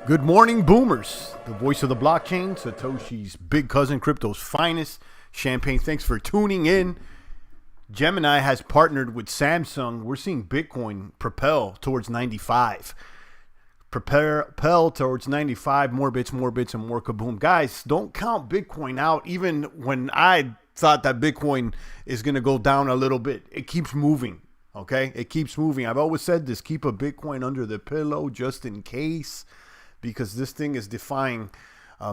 Good morning, boomers. The voice of the blockchain, Satoshi's big cousin, crypto's finest. Champagne, thanks for tuning in. Gemini has partnered with Samsung. We're seeing Bitcoin propel towards 95. Propel towards 95, more bits, and more kaboom. Guys, don't count Bitcoin out. Even when I thought that Bitcoin is going to go down a little bit, it keeps moving, okay? It keeps moving. I've always said this, keep a Bitcoin under the pillow just in case, because this thing is defying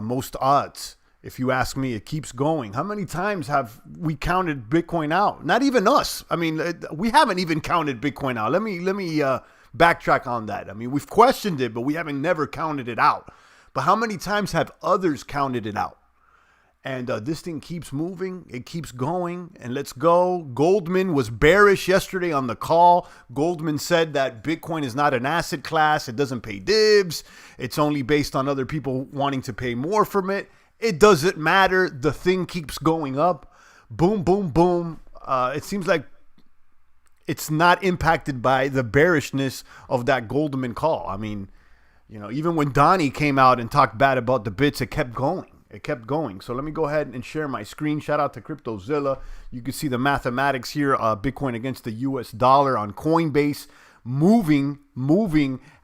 most odds. If you ask me, it keeps going. How many times have we counted Bitcoin out? Not even us. I mean, we haven't even counted Bitcoin out. Let me backtrack on that. I mean, we've questioned it, but we haven't never counted it out. But how many times have others counted it out? And this thing keeps moving. It keeps going. And let's go. Goldman was bearish yesterday on the call. Goldman said that Bitcoin is not an asset class. It doesn't pay dibs. It's only based on other people wanting to pay more from it. It doesn't matter. The thing keeps going up. Boom, boom, boom. It seems like it's not impacted by the bearishness of that Goldman call. I mean, you know, even when Donnie came out and talked bad about the bits, it kept going. It kept going. So let me go ahead and share my screen. Shout out to CryptoZilla. You can see the mathematics here. Bitcoin against the US dollar on Coinbase. Moving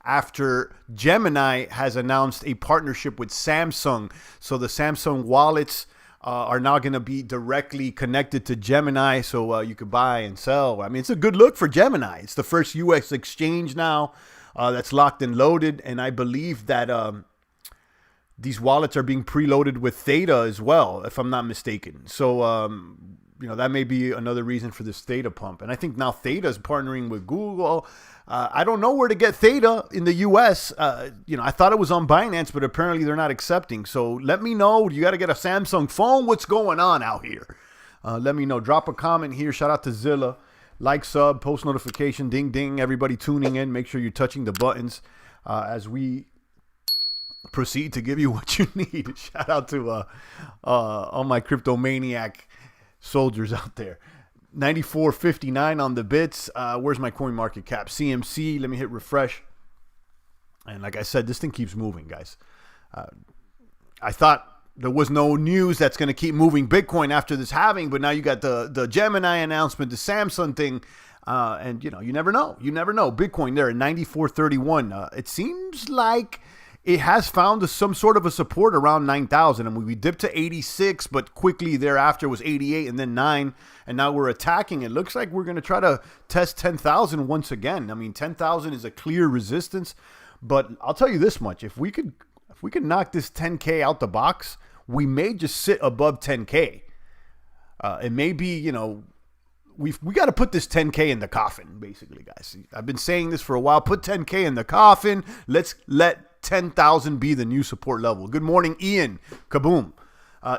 after Gemini has announced a partnership with Samsung. So the Samsung wallets are now going to be directly connected to Gemini. So you could buy and sell. I mean, it's a good look for Gemini. It's the first US exchange now that's locked and loaded. And I believe that these wallets are being preloaded with Theta as well, if I'm not mistaken. So, you know, that may be another reason for this Theta pump. And I think now Theta is partnering with Google. I don't know where to get Theta in the US. You know, I thought it was on Binance, but apparently they're not accepting. So let me know. You got to get a Samsung phone. What's going on out here? Let me know. Drop a comment here. Shout out to Zilla. Like, sub, post notification, ding, ding. Everybody tuning in. Make sure you're touching the buttons as we proceed to give you what you need. Shout out to all my cryptomaniac soldiers out there. 94.59 on the bits. Where's my coin market cap? CMC. Let me hit refresh. And like I said, this thing keeps moving, guys. I thought there was no news that's going to keep moving Bitcoin after this halving, but now you got the Gemini announcement, the Samsung thing. And, you know, you never know. You never know. Bitcoin there at 94.31. It seems like it has found some sort of a support around 9,000. And we dipped to 86, but quickly thereafter was 88 and then 9. And now we're attacking. It looks like we're going to try to test 10,000 once again. I mean, 10,000 is a clear resistance. But I'll tell you this much. If we could knock this 10K out the box, we may just sit above 10K. It may be, you know, we got to put this 10K in the coffin, basically, guys. I've been saying this for a while. Put 10K in the coffin. Let's let 10,000 be the new support level. Good morning, Ian. Kaboom.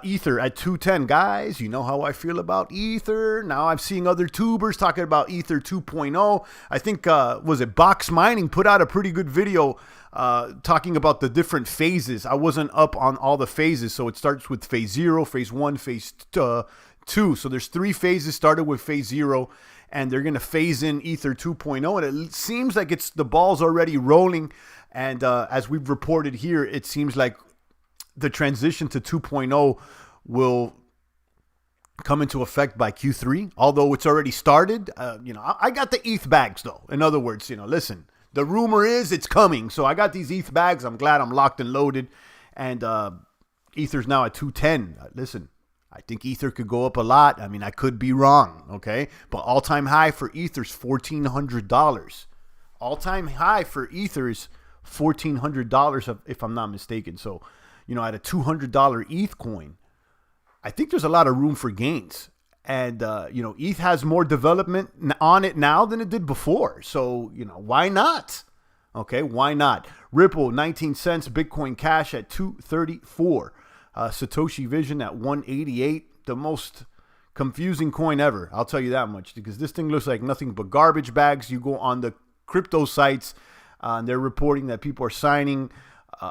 Ether at 210. Guys, you know how I feel about Ether. Now I'm seeing other tubers talking about Ether 2.0. I think, was it Box Mining put out a pretty good video talking about the different phases. I wasn't up on all the phases. So it starts with phase 0, phase 1, phase 2. So there's 3 phases, started with phase 0. And they're going to phase in Ether 2.0. And it seems like the ball's already rolling. And as we've reported here, it seems like the transition to 2.0 will come into effect by Q3, although it's already started. You know, I got the ETH bags, though. In other words, you know, listen, the rumor is it's coming. So I got these ETH bags. I'm glad I'm locked and loaded. And Ether's now at 210. Listen, I think Ether could go up a lot. I mean, I could be wrong, okay? But all-time high for Ether's $1,400. All-time high for Ether's $1,400, if I'm not mistaken. So, you know, at a $200 ETH coin, I think there's a lot of room for gains. And, you know, ETH has more development on it now than it did before. So, you know, why not? Okay, why not? Ripple, 19 cents. Bitcoin Cash at 234. Satoshi Vision at 188. The most confusing coin ever. I'll tell you that much, because this thing looks like nothing but garbage bags. You go on the crypto sites, and they're reporting that people are signing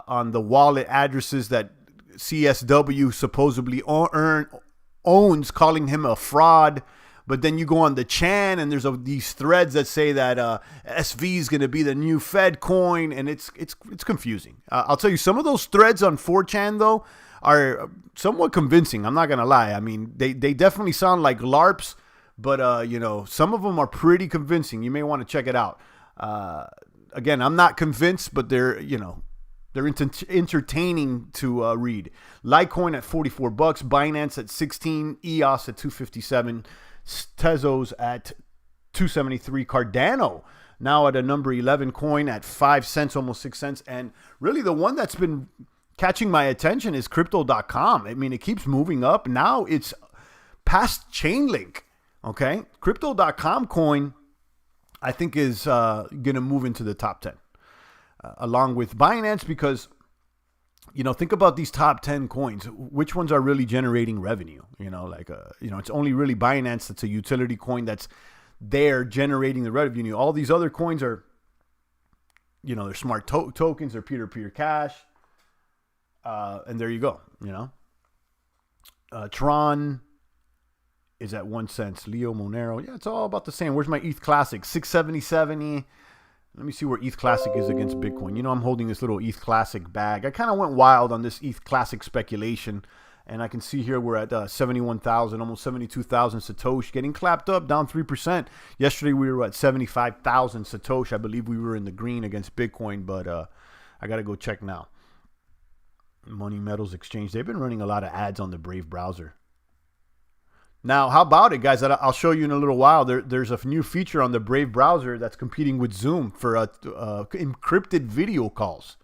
on the wallet addresses that CSW supposedly owns, calling him a fraud. But then you go on the Chan, and there's these threads that say that SV is going to be the new Fed coin, and it's confusing. I'll tell you, some of those threads on 4chan though are somewhat convincing. I'm not going to lie. I mean, they definitely sound like LARPs, but you know, some of them are pretty convincing. You may want to check it out. Again, I'm not convinced, but they're entertaining to read. Litecoin at $44, Binance at 16, EOS at 257, Tezos at 273, Cardano now at a number 11 coin at 5 cents, almost 6 cents. And really the one that's been catching my attention is crypto.com. I mean, it keeps moving up. Now it's past Chainlink. Okay. Crypto.com coin, I think, is going to move into the top 10 along with Binance, because, you know, think about these top 10 coins. Which ones are really generating revenue? You know, like, you know, it's only really Binance that's a utility coin that's there generating the revenue. All these other coins are, you know, they're smart tokens, they're peer-to-peer cash. And there you go, you know. Tron is at 1 cent. Leo Monero. Yeah, it's all about the same. Where's my ETH Classic? 670. Let me see where ETH Classic is against Bitcoin. You know, I'm holding this little ETH Classic bag. I kind of went wild on this ETH Classic speculation. And I can see here we're at 71,000, almost 72,000 Satoshi, getting clapped up, down 3%. Yesterday we were at 75,000 Satoshi. I believe we were in the green against Bitcoin, but I got to go check now. Money Metals Exchange. They've been running a lot of ads on the Brave browser. Now, how about it, guys? I'll show you in a little while. There's a new feature on the Brave browser that's competing with Zoom for encrypted video calls.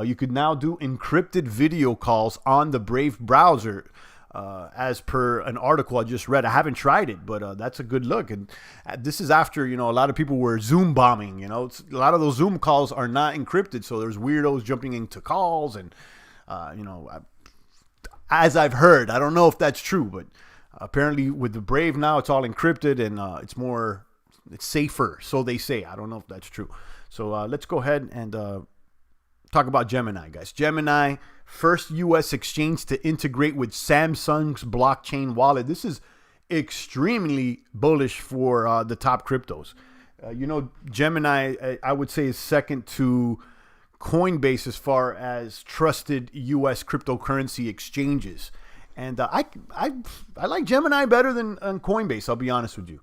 You could now do encrypted video calls on the Brave browser, as per an article I just read. I haven't tried it, but that's a good look. And this is after, you know, a lot of people were Zoom bombing. You know, a lot of those Zoom calls are not encrypted, so there's weirdos jumping into calls, and you know, as I've heard, I don't know if that's true, but apparently with the Brave now, it's all encrypted, and it's safer, so they say. I don't know if that's true. So let's go ahead and talk about Gemini, guys. Gemini, first U.S. exchange to integrate with Samsung's blockchain wallet. This is extremely bullish for the top cryptos. You know, Gemini, I would say, is second to Coinbase as far as trusted U.S. cryptocurrency exchanges. And I like Gemini better than Coinbase, I'll be honest with you,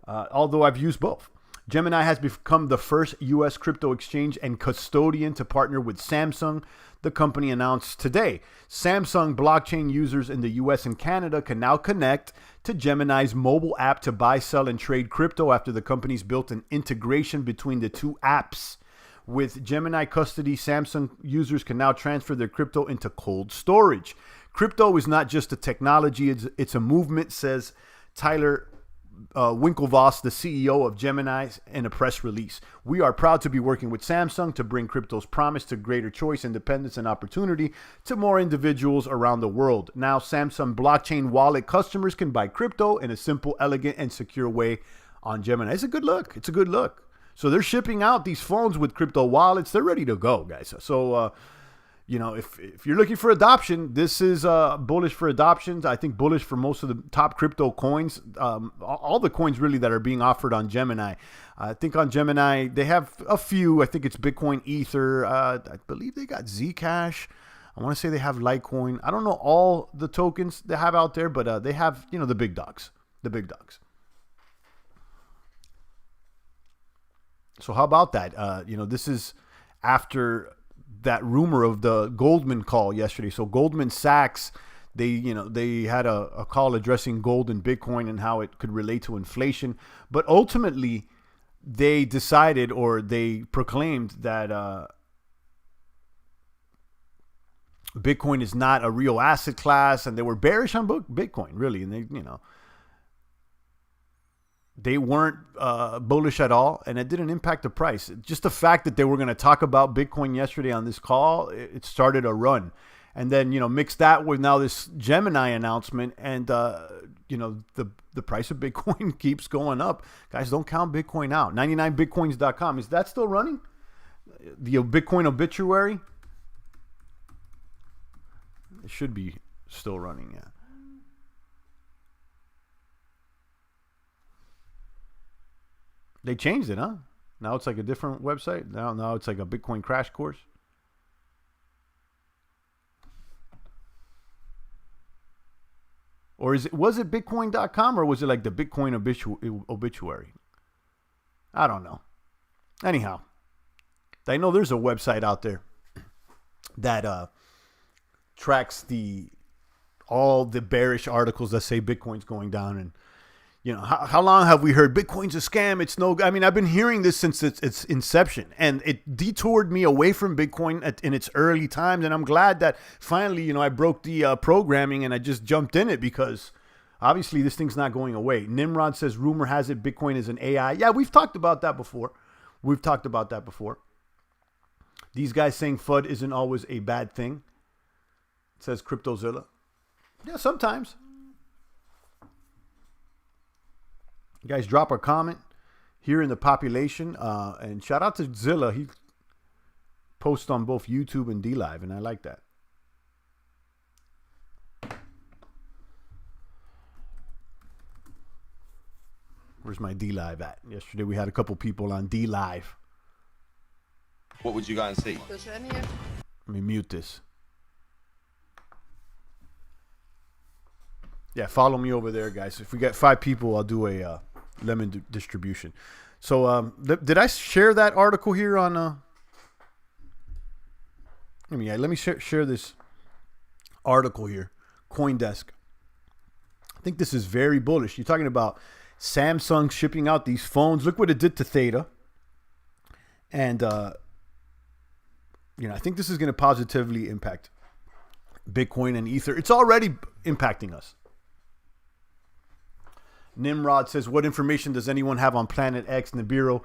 although I've used both. Gemini has become the first U.S. crypto exchange and custodian to partner with Samsung, the company announced today. Samsung blockchain users in the U.S. and Canada can now connect to Gemini's mobile app to buy, sell, and trade crypto after the company's built an integration between the two apps. With Gemini custody, Samsung users can now transfer their crypto into cold storage. Crypto is not just a technology, it's a movement, says Tyler Winklevoss, the CEO of Gemini, in a press release. We are proud to be working with Samsung to bring crypto's promise to greater choice, independence, and opportunity to more individuals around the world. Now, Samsung blockchain wallet customers can buy crypto in a simple, elegant, and secure way on Gemini. It's a good look. It's a good look. So they're shipping out these phones with crypto wallets. They're ready to go, guys. So, you know, if you're looking for adoption, this is bullish for adoptions. I think bullish for most of the top crypto coins, all the coins really that are being offered on Gemini. I think on Gemini, they have a few. I think it's Bitcoin, Ether. I believe they got Zcash. I want to say they have Litecoin. I don't know all the tokens they have out there, but they have, you know, the big dogs. The big dogs. So how about that? You know, this is after that rumor of the Goldman call yesterday. So Goldman Sachs, they had a call addressing gold and Bitcoin and how it could relate to inflation. But ultimately, they decided, or they proclaimed, that Bitcoin is not a real asset class, and they were bearish on Bitcoin, really. And they weren't bullish at all, and it didn't impact the price. Just the fact that they were going to talk about Bitcoin yesterday on this call, it started a run. And then, you know, mix that with now this Gemini announcement, and, you know, the price of Bitcoin keeps going up. Guys, don't count Bitcoin out. 99bitcoins.com. Is that still running? The Bitcoin obituary? It should be still running, yeah. They changed it, huh? Now it's like a different website. Now it's like a Bitcoin crash course. Or was it Bitcoin.com or was it like the Bitcoin obituary? I don't know. Anyhow, I know there's a website out there that tracks all the bearish articles that say Bitcoin's going down. And you know, how long have we heard Bitcoin's a scam? It's no. I mean, I've been hearing this since its inception, and it detoured me away from Bitcoin in its early times. And I'm glad that finally, you know, I broke the programming and I just jumped in it, because obviously this thing's not going away. Nimrod says, rumor has it Bitcoin is an AI. Yeah, we've talked about that before. These guys saying FUD isn't always a bad thing, says CryptoZilla. Yeah, sometimes. You guys drop a comment here in the population. And shout out to Zilla. He posts on both YouTube and DLive, and I like that. Where's my DLive at? Yesterday we had a couple people on DLive. What would you guys see? Let me mute this. Yeah, follow me over there, guys. If we get 5 people, I'll do a lemon distribution. So, did I share that article here on? Let me share this article here. CoinDesk. I think this is very bullish. You're talking about Samsung shipping out these phones. Look what it did to Theta. And, I think this is going to positively impact Bitcoin and Ether. It's already impacting us. Nimrod says, what information does anyone have on Planet X, Nibiru?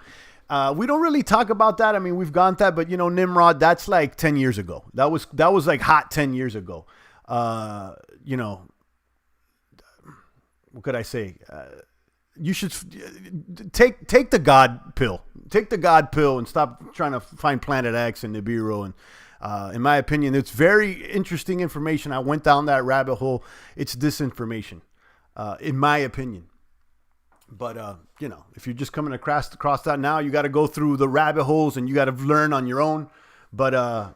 We don't really talk about that. I mean, we've gone that, but Nimrod, that's like 10 years ago. That was like hot 10 years ago. What could I say? You should take the God pill. Take the God pill and stop trying to find Planet X and Nibiru. And in my opinion, it's very interesting information. I went down that rabbit hole. It's disinformation, in my opinion. But, if you're just coming across that now, you got to go through the rabbit holes and you got to learn on your own. But,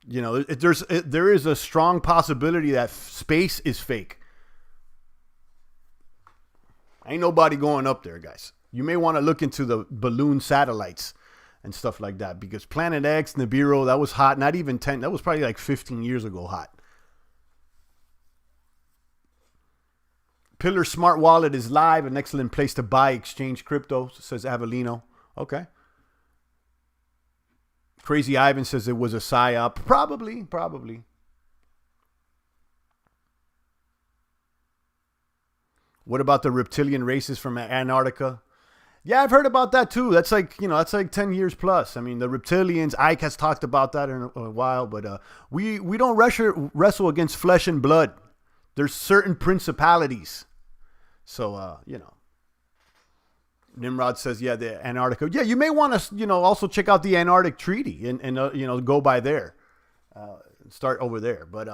there is a strong possibility that space is fake. Ain't nobody going up there, guys. You may want to look into the balloon satellites and stuff like that, because Planet X, Nibiru, that was hot. Not even 10. That was probably like 15 years ago hot. Pillar Smart Wallet is live, an excellent place to buy exchange crypto, says Avellino. Okay. Crazy Ivan says it was a psyop. Probably. What about the reptilian races from Antarctica? Yeah, I've heard about that too. That's like 10 years plus. I mean, the reptilians, Ike has talked about that in a while, but we don't wrestle against flesh and blood. There's certain principalities. So, Nimrod says, yeah, the Antarctica. Yeah, you may want to, also check out the Antarctic Treaty and go by there. Start over there. But,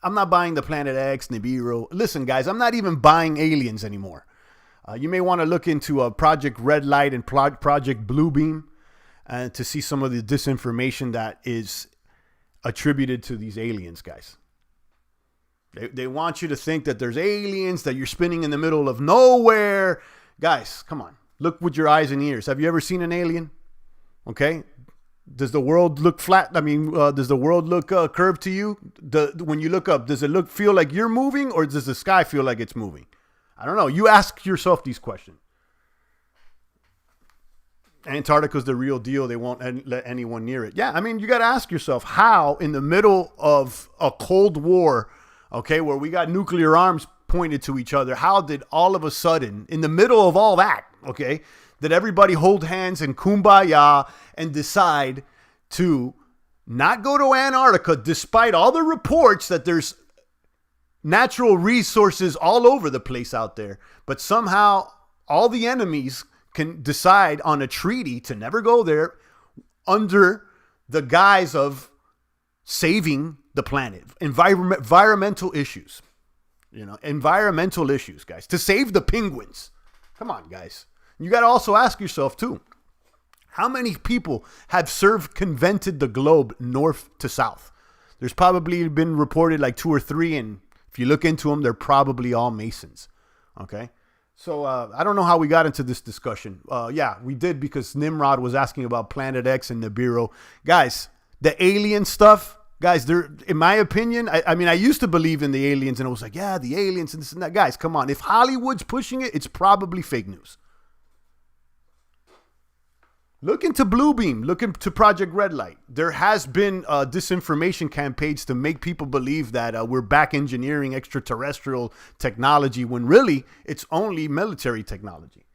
I'm not buying the Planet X, Nibiru. Listen, guys, I'm not even buying aliens anymore. You may want to look into Project Red Light and Project Bluebeam to see some of the disinformation that is attributed to these aliens, guys. They want you to think that there's aliens, that you're spinning in the middle of nowhere. Guys, come on. Look with your eyes and ears. Have you ever seen an alien? Okay. Does the world look flat? I mean, does the world look curved to you? When you look up, does it feel like you're moving, or does the sky feel like it's moving? I don't know. You ask yourself these questions. Antarctica's the real deal. They won't let anyone near it. Yeah, I mean, you got to ask yourself, how in the middle of a Cold War, okay, where we got nuclear arms pointed to each other, how did all of a sudden, in the middle of all that, okay, did everybody hold hands and kumbaya and decide to not go to Antarctica, despite all the reports that there's natural resources all over the place out there, but somehow all the enemies can decide on a treaty to never go there under the guise of saving the planet, environmental issues, environmental issues, guys, to save the penguins. Come on, guys. You got to also ask yourself, too, how many people have circumvented the globe north to south? There's probably been reported like 2 or 3, and if you look into them, they're probably all Masons. Okay? So I don't know how we got into this discussion. Yeah, we did because Nimrod was asking about Planet X and Nibiru. Guys, the alien stuff, guys, they're, in my opinion, I mean, I used to believe in the aliens, and I was like, yeah, the aliens and this and that. Guys, come on. If Hollywood's pushing it, it's probably fake news. Look into Bluebeam. Look into Project Red Light. There has been disinformation campaigns to make people believe that we're back engineering extraterrestrial technology when really it's only military technology.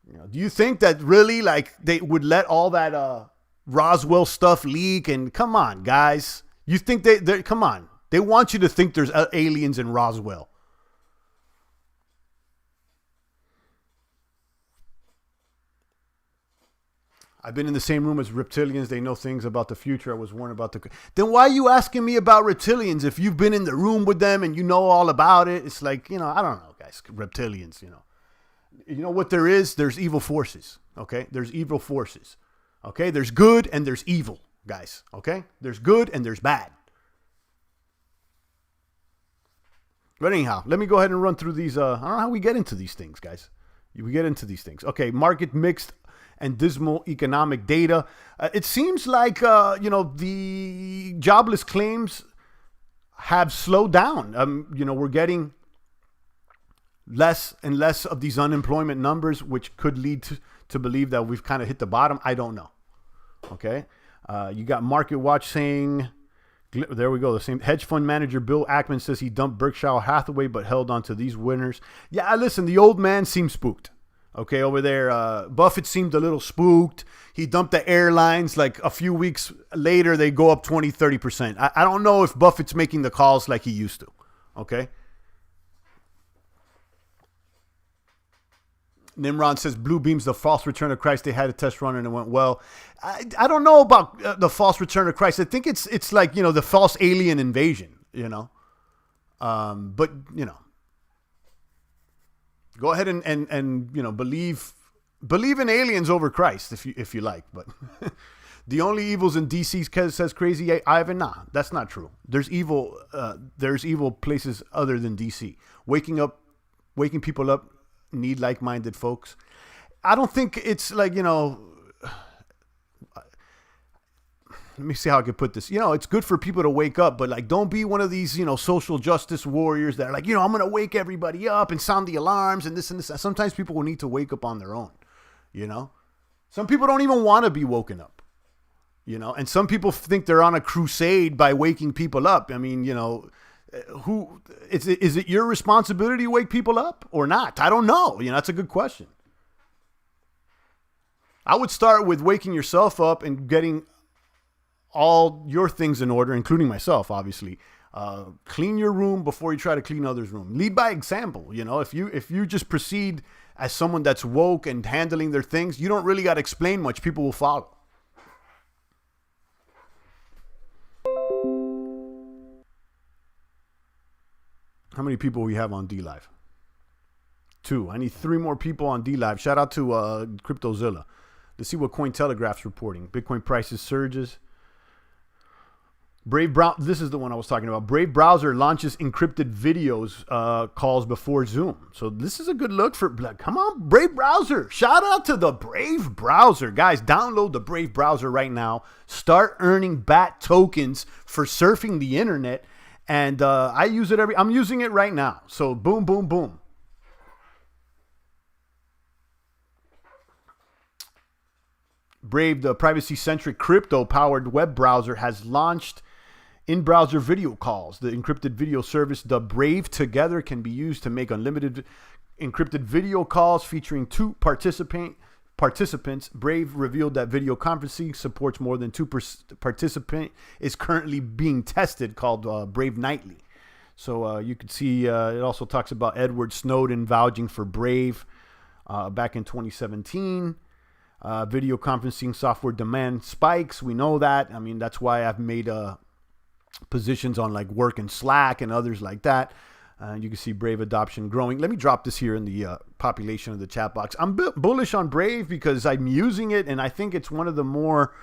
You know, do you think that really like they would let all that Roswell stuff leak? And come on, guys, you think they come on? They want you to think there's aliens in Roswell. I've been in the same room as reptilians. They know things about the future. I was warned about the... Then why are you asking me about reptilians if you've been in the room with them and you know all about it? It's like, you know, I don't know, guys. Reptilians, you know. You know what there is? There's evil forces, okay? There's evil forces, okay? There's good and there's evil, guys, okay? There's good and there's bad. But anyhow, let me go ahead and run through these. I don't know how we get into these things, guys. We get into these things. Okay, market mixed and dismal economic data. It seems like, you know, the jobless claims have slowed down. You know, we're getting less and less of these unemployment numbers, which could lead to believe that we've kind of hit the bottom. I don't know. Okay. You got Market Watch saying, there we go. The same hedge fund manager Bill Ackman says he dumped Berkshire Hathaway, but held on to these winners. Yeah, listen, the old man seems spooked. Okay, over there, Buffett seemed a little spooked. He dumped the airlines. Like a few weeks later, they go up 20, 30%. I don't know if Buffett's making the calls like he used to. Okay. Nimrod says Bluebeam's the false return of Christ. They had a test run and it went well. I don't know about the false return of Christ. I think it's like, you know, the false alien invasion, you know. But, you know. Go ahead and you know, believe in aliens over Christ if you like, but the only evils in DC says crazy Ivan. Nah, that's not true. There's evil places other than DC. Waking people up need like-minded folks. I don't think it's like, you know, let me see how I could put this. You know, it's good for people to wake up, but like, don't be one of these, you know, social justice warriors that are like, you know, I'm going to wake everybody up and sound the alarms and this and this. Sometimes people will need to wake up on their own, you know. Some people don't even want to be woken up, you know, and some people think they're on a crusade by waking people up. I mean, you know, is it your responsibility to wake people up or not? I don't know. You know, that's a good question. I would start with waking yourself up and getting all your things in order, including myself, obviously. Clean your room before you try to clean others' room. Lead by example. You know, if you just proceed as someone that's woke and handling their things, you don't really got to explain much. People will follow. How many people we have on D-Live? 2. I need 3 more people on D-Live. Shout out to CryptoZilla. Let's see what Cointelegraph's reporting. Bitcoin prices surges. This is the one I was talking about. Brave browser launches encrypted videos calls before Zoom. So this is a good look for, come on, Brave browser. Shout out to the Brave browser. Guys, download the Brave browser right now. Start earning BAT tokens for surfing the internet. And I use it I'm using it right now. So boom, boom, boom. Brave, the privacy-centric crypto-powered web browser, has launched in-browser video calls. The encrypted video service, the Brave Together, can be used to make unlimited encrypted video calls featuring 2 participants. Brave revealed that video conferencing supports more than 2 participant is currently being tested, called Brave Nightly. So you can see it also talks about Edward Snowden vouching for Brave back in 2017. Video conferencing software demand spikes. We know that. I mean, that's why I've made positions on like Work and Slack and others like that. You can see Brave adoption growing. Let me drop this here in the population of the chat box. I'm bullish on Brave because I'm using it, and I think it's one of the more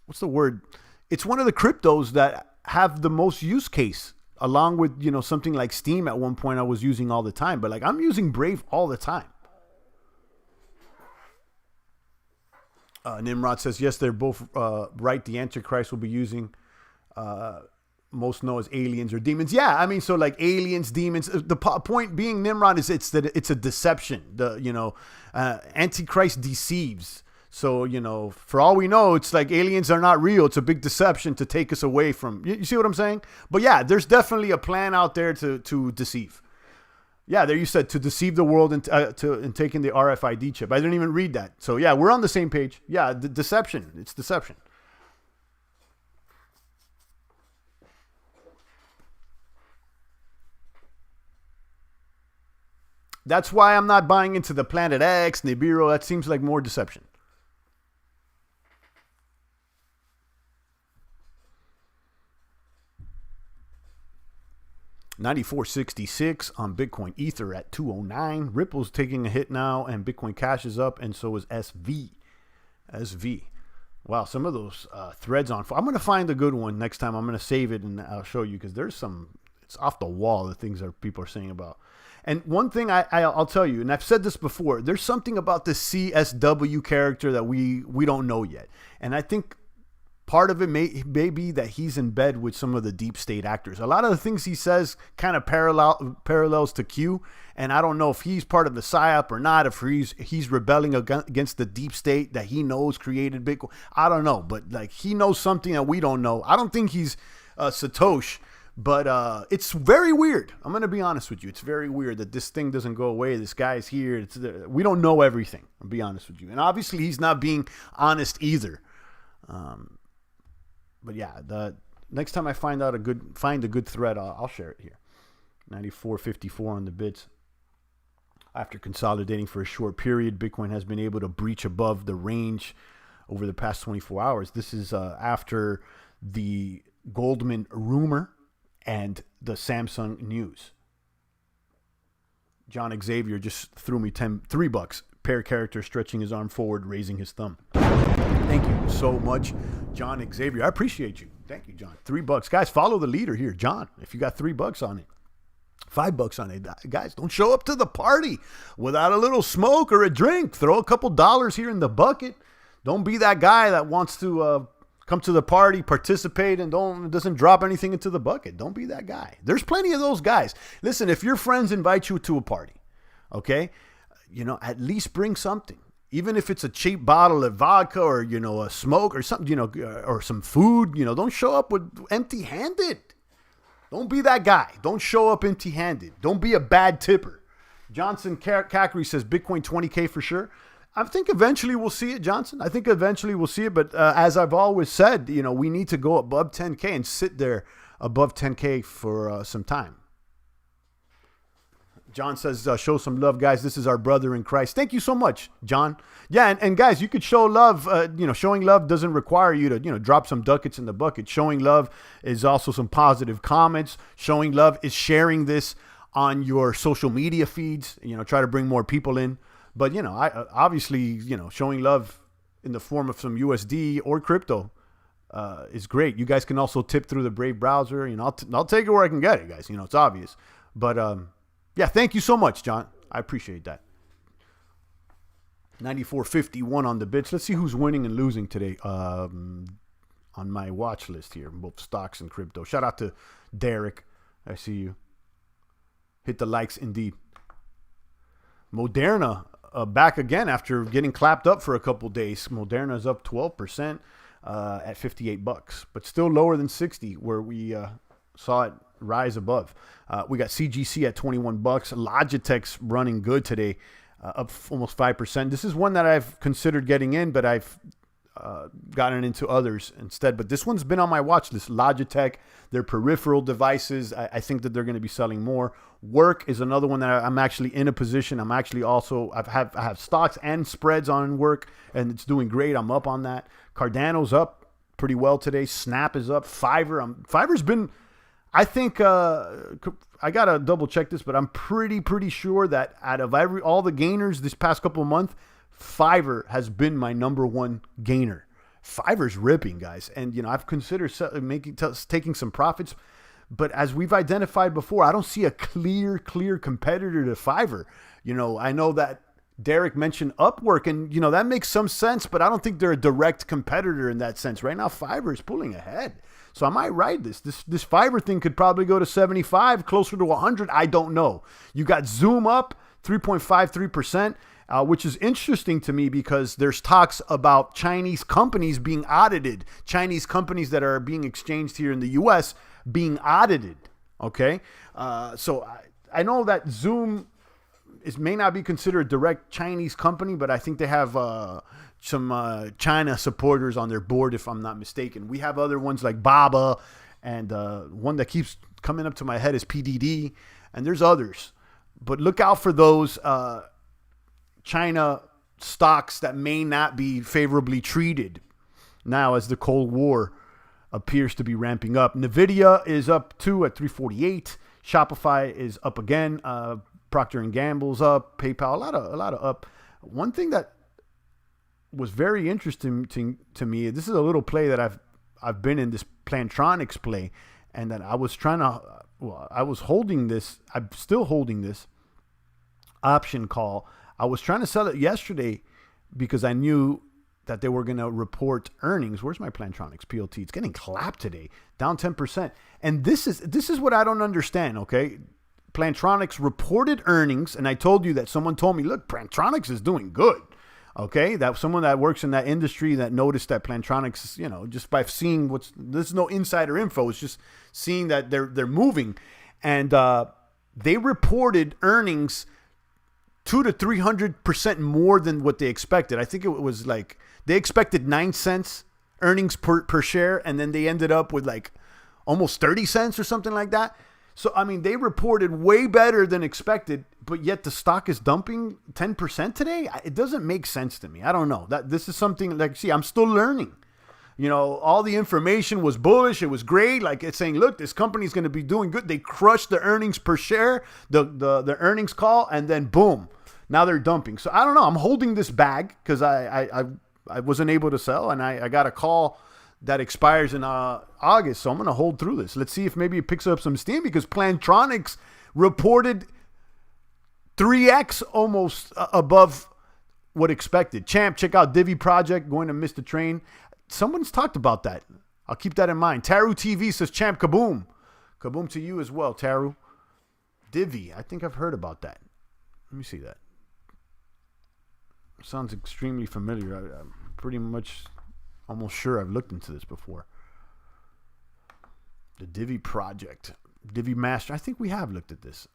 what's the word? It's one of the cryptos that have the most use case, along with, you know, something like Steam at one point I was using all the time. But like, I'm using Brave all the time. Nimrod says, yes, they're both right. The Antichrist will be using most know as aliens or demons. Yeah, I mean, so like aliens, demons. The point being, Nimrod, is it's a deception. Antichrist deceives. So, you know, for all we know, it's like aliens are not real. It's a big deception to take us away from. You see what I'm saying? But yeah, there's definitely a plan out there to deceive. Yeah, there you said to deceive the world and taking the RFID chip. I didn't even read that. So yeah, we're on the same page. Yeah, the deception. It's deception. That's why I'm not buying into the Planet X, Nibiru. That seems like more deception. $94.66 on Bitcoin. Ether at 209. Ripple's taking a hit now, and Bitcoin Cash is up, and so is SV. Wow, some of those threads on. I'm going to find a good one next time. I'm going to save it, and I'll show you, because there's some, it's off the wall, the things that people are saying about. And one thing I'll tell you, and I've said this before, there's something about the CSW character that we don't know yet. And I think part of it may be that he's in bed with some of the deep state actors. A lot of the things he says kind of parallels to Q, and I don't know if he's part of the PSYOP or not, if he's rebelling against the deep state that he knows created Bitcoin. I don't know, but like, he knows something that we don't know. I don't think he's Satoshi, but it's very weird. I'm going to be honest with you. It's very weird that this thing doesn't go away. This guy's here. We don't know everything. I'll be honest with you. And obviously he's not being honest either. But yeah, the next time I find a good thread, I'll share it here. 94.54 on the bits. After consolidating for a short period, Bitcoin has been able to breach above the range over the past 24 hours. This is after the Goldman rumor and the Samsung news. John Xavier just threw me $3. Pair character stretching his arm forward, raising his thumb. Thank you so much, John Xavier. I appreciate you. Thank you, John. $3. Guys, follow the leader here, John. If you got $3 on it, $5 on it. Guys, don't show up to the party without a little smoke or a drink. Throw a couple dollars here in the bucket. Don't be that guy that wants to come to the party, participate, and doesn't drop anything into the bucket. Don't be that guy. There's plenty of those guys. Listen, if your friends invite you to a party, okay, you know, at least bring something. Even if it's a cheap bottle of vodka or, you know, a smoke or something, you know, or some food, you know, don't show up with empty-handed. Don't be that guy. Don't show up empty-handed. Don't be a bad tipper. Johnson Cackery says Bitcoin 20K for sure. I think eventually we'll see it, Johnson. I think eventually we'll see it. But as I've always said, you know, we need to go above 10K and sit there above 10K for some time. John says, show some love, guys. This is our brother in Christ. Thank you so much, John. Yeah, and guys, you could show love. You know, showing love doesn't require you to, you know, drop some ducats in the bucket. Showing love is also some positive comments. Showing love is sharing this on your social media feeds. You know, try to bring more people in. But, you know, obviously, you know, showing love in the form of some USD or crypto is great. You guys can also tip through the Brave browser. You know, I'll take it where I can get it, guys. You know, it's obvious. But, yeah, thank you so much, John. I appreciate that. 94.51 on the bits. Let's see who's winning and losing today on my watch list here, both stocks and crypto. Shout out to Derek. I see you. Hit the likes indeed. Moderna back again after getting clapped up for a couple days. Moderna is up 12% at $58, but still lower than 60 where we saw it rise above. We got CGC at $21. Logitech's running good today, up almost 5%. This is one that I've considered getting in, but I've gotten into others instead. But this one's been on my watch list. Logitech, their peripheral devices, I think that they're going to be selling more. Work is another one that I'm actually in a position. I'm actually also, I have stocks and spreads on Work, and it's doing great. I'm up on that. Cardano's up pretty well today. Snap is up. Fiverr's been, I think I gotta double check this, but I'm pretty sure that out of all the gainers this past couple of months, Fiverr has been my number one gainer. Fiverr's ripping, guys, and I've considered taking some profits, but as we've identified before, I don't see a clear competitor to Fiverr. I know that Derek mentioned Upwork, and that makes some sense, but I don't think they're a direct competitor in that sense. Right now, Fiverr is pulling ahead. So I might ride this. This Fiverr thing could probably go to 75, closer to 100. I don't know. You got Zoom up 3.53%, which is interesting to me because there's talks about Chinese companies being audited, Chinese companies that are being exchanged here in the U.S. being audited. Okay, so I know that Zoom may not be considered a direct Chinese company, but I think they have some China supporters on their board, if I'm not mistaken. We have other ones like Baba, and one that keeps coming up to my head is PDD, and there's others. But look out for those China stocks that may not be favorably treated now as the Cold War appears to be ramping up. NVIDIA is up too at 348. Shopify is up again. Procter & Gamble's up. PayPal, a lot of up. One thing that was very interesting to me, this is a little play that I've been in, this Plantronics play, and that I was holding this. I'm still holding this option call. I was trying to sell it yesterday because I knew that they were going to report earnings. Where's my Plantronics PLT? It's getting clapped today, down 10%. And this is what I don't understand, okay? Plantronics reported earnings, and I told you that someone told me, look, Plantronics is doing good. Okay, that someone that works in that industry that noticed that Plantronics, just by seeing there's no insider info, it's just seeing that they're moving, and they reported earnings 200 to 300% more than what they expected. I think it was like they expected 9 cents earnings per share, and then they ended up with like almost 30 cents or something like that. So, I mean, they reported way better than expected, but yet the stock is dumping 10% today. It doesn't make sense to me. I don't know. This is something like, see, I'm still learning. All the information was bullish. It was great. Like, it's saying, look, this company's going to be doing good. They crushed the earnings per share, the earnings call, and then boom, now they're dumping. So I don't know. I'm holding this bag because I wasn't able to sell, and I got a call that expires in August, so I'm going to hold through this. Let's see if maybe it picks up some steam, because Plantronics reported 3x almost above what expected. Champ, check out Divi Project, going to miss the train. Someone's talked about that. I'll keep that in mind. Taru TV says, Champ, kaboom. Kaboom to you as well, Taru. Divi, I think I've heard about that. Let me see that. Sounds extremely familiar. I'm pretty much almost sure I've looked into this before. The Divi Project. Divi Master. I think we have looked at this.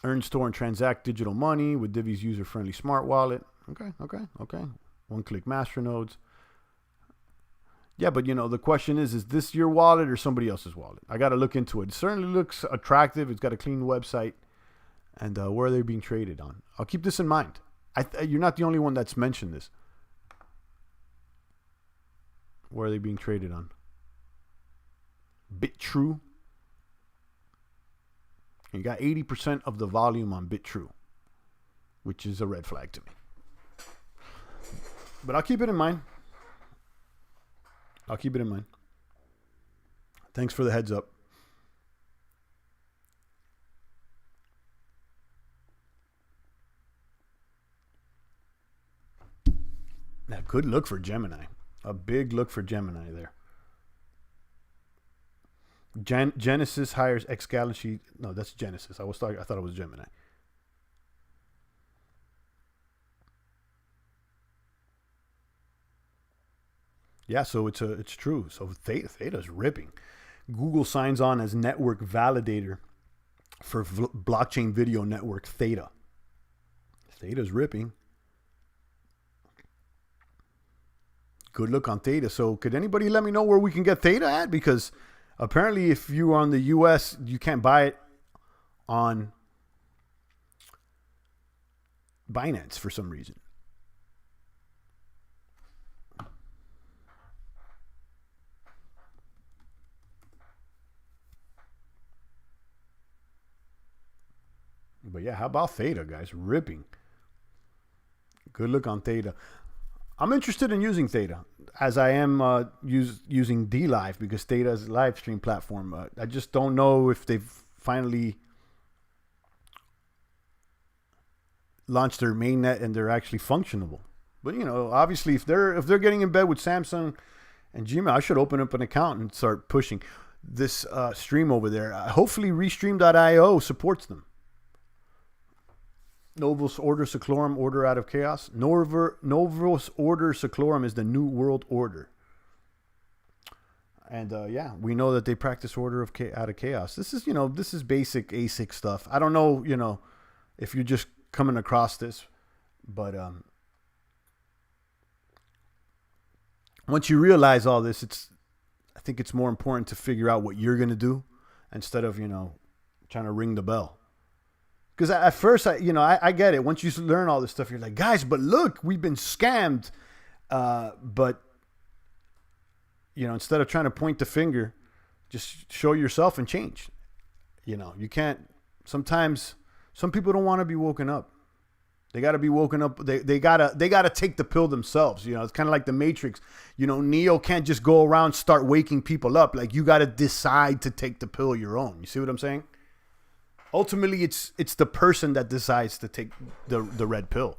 Earn, store, and transact digital money with Divi's user-friendly smart wallet. Okay. One-click master nodes. Yeah, but the question is this your wallet or somebody else's wallet? I got to look into it. It certainly looks attractive. It's got a clean website. And where are they being traded on? I'll keep this in mind. You're not the only one that's mentioned this. Where are they being traded on? BitTrue. You got 80% of the volume on BitTrue, which is a red flag to me. But I'll keep it in mind. Thanks for the heads up. Now, good look for Gemini. A big look for Gemini there. Genesis hires ex-Galaxy. No, that's Genesis. I thought it was Gemini. Yeah, so it's true. So Theta's ripping. Google signs on as network validator for blockchain video network Theta. Theta's ripping. Good look on Theta. So could anybody let me know where we can get Theta at? Because apparently if you're on the US, you can't buy it on Binance for some reason. yeah, how about Theta, guys? Ripping. Good look on Theta. I'm interested in using Theta as I am using DLive because Theta is a live stream platform. I just don't know if they've finally launched their mainnet and they're actually functionable. But you know, obviously, if they're getting in bed with Samsung and GEMINI, I should open up an account and start pushing this stream over there. Hopefully, Restream.io supports them. Novus Order Seclorum, Order out of Chaos. Novus Order Seclorum is the New World Order. And yeah, we know that they practice Order out of Chaos. This is, this is basic ASIC stuff. I don't know, if you're just coming across this, but once you realize all this, I think it's more important to figure out what you're going to do instead of, trying to ring the bell. Because at first, I get it. Once you learn all this stuff, you're like, guys, but look, we've been scammed. But, instead of trying to point the finger, just show yourself and change. You can't. Sometimes some people don't want to be woken up. They got to be woken up. They gotta take the pill themselves. It's kind of like the Matrix. Neo can't just go around start waking people up. Like, you got to decide to take the pill your own. You see what I'm saying? Ultimately, it's the person that decides to take the red pill.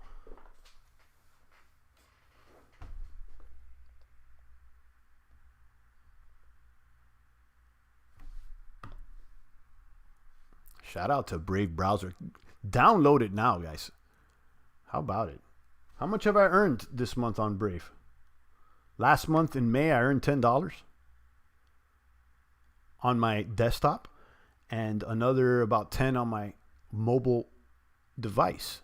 Shout out to Brave Browser. Download it now, guys. How about it? How much have I earned this month on Brave? Last month in May, I earned $10 on my desktop and another about 10 on my mobile device.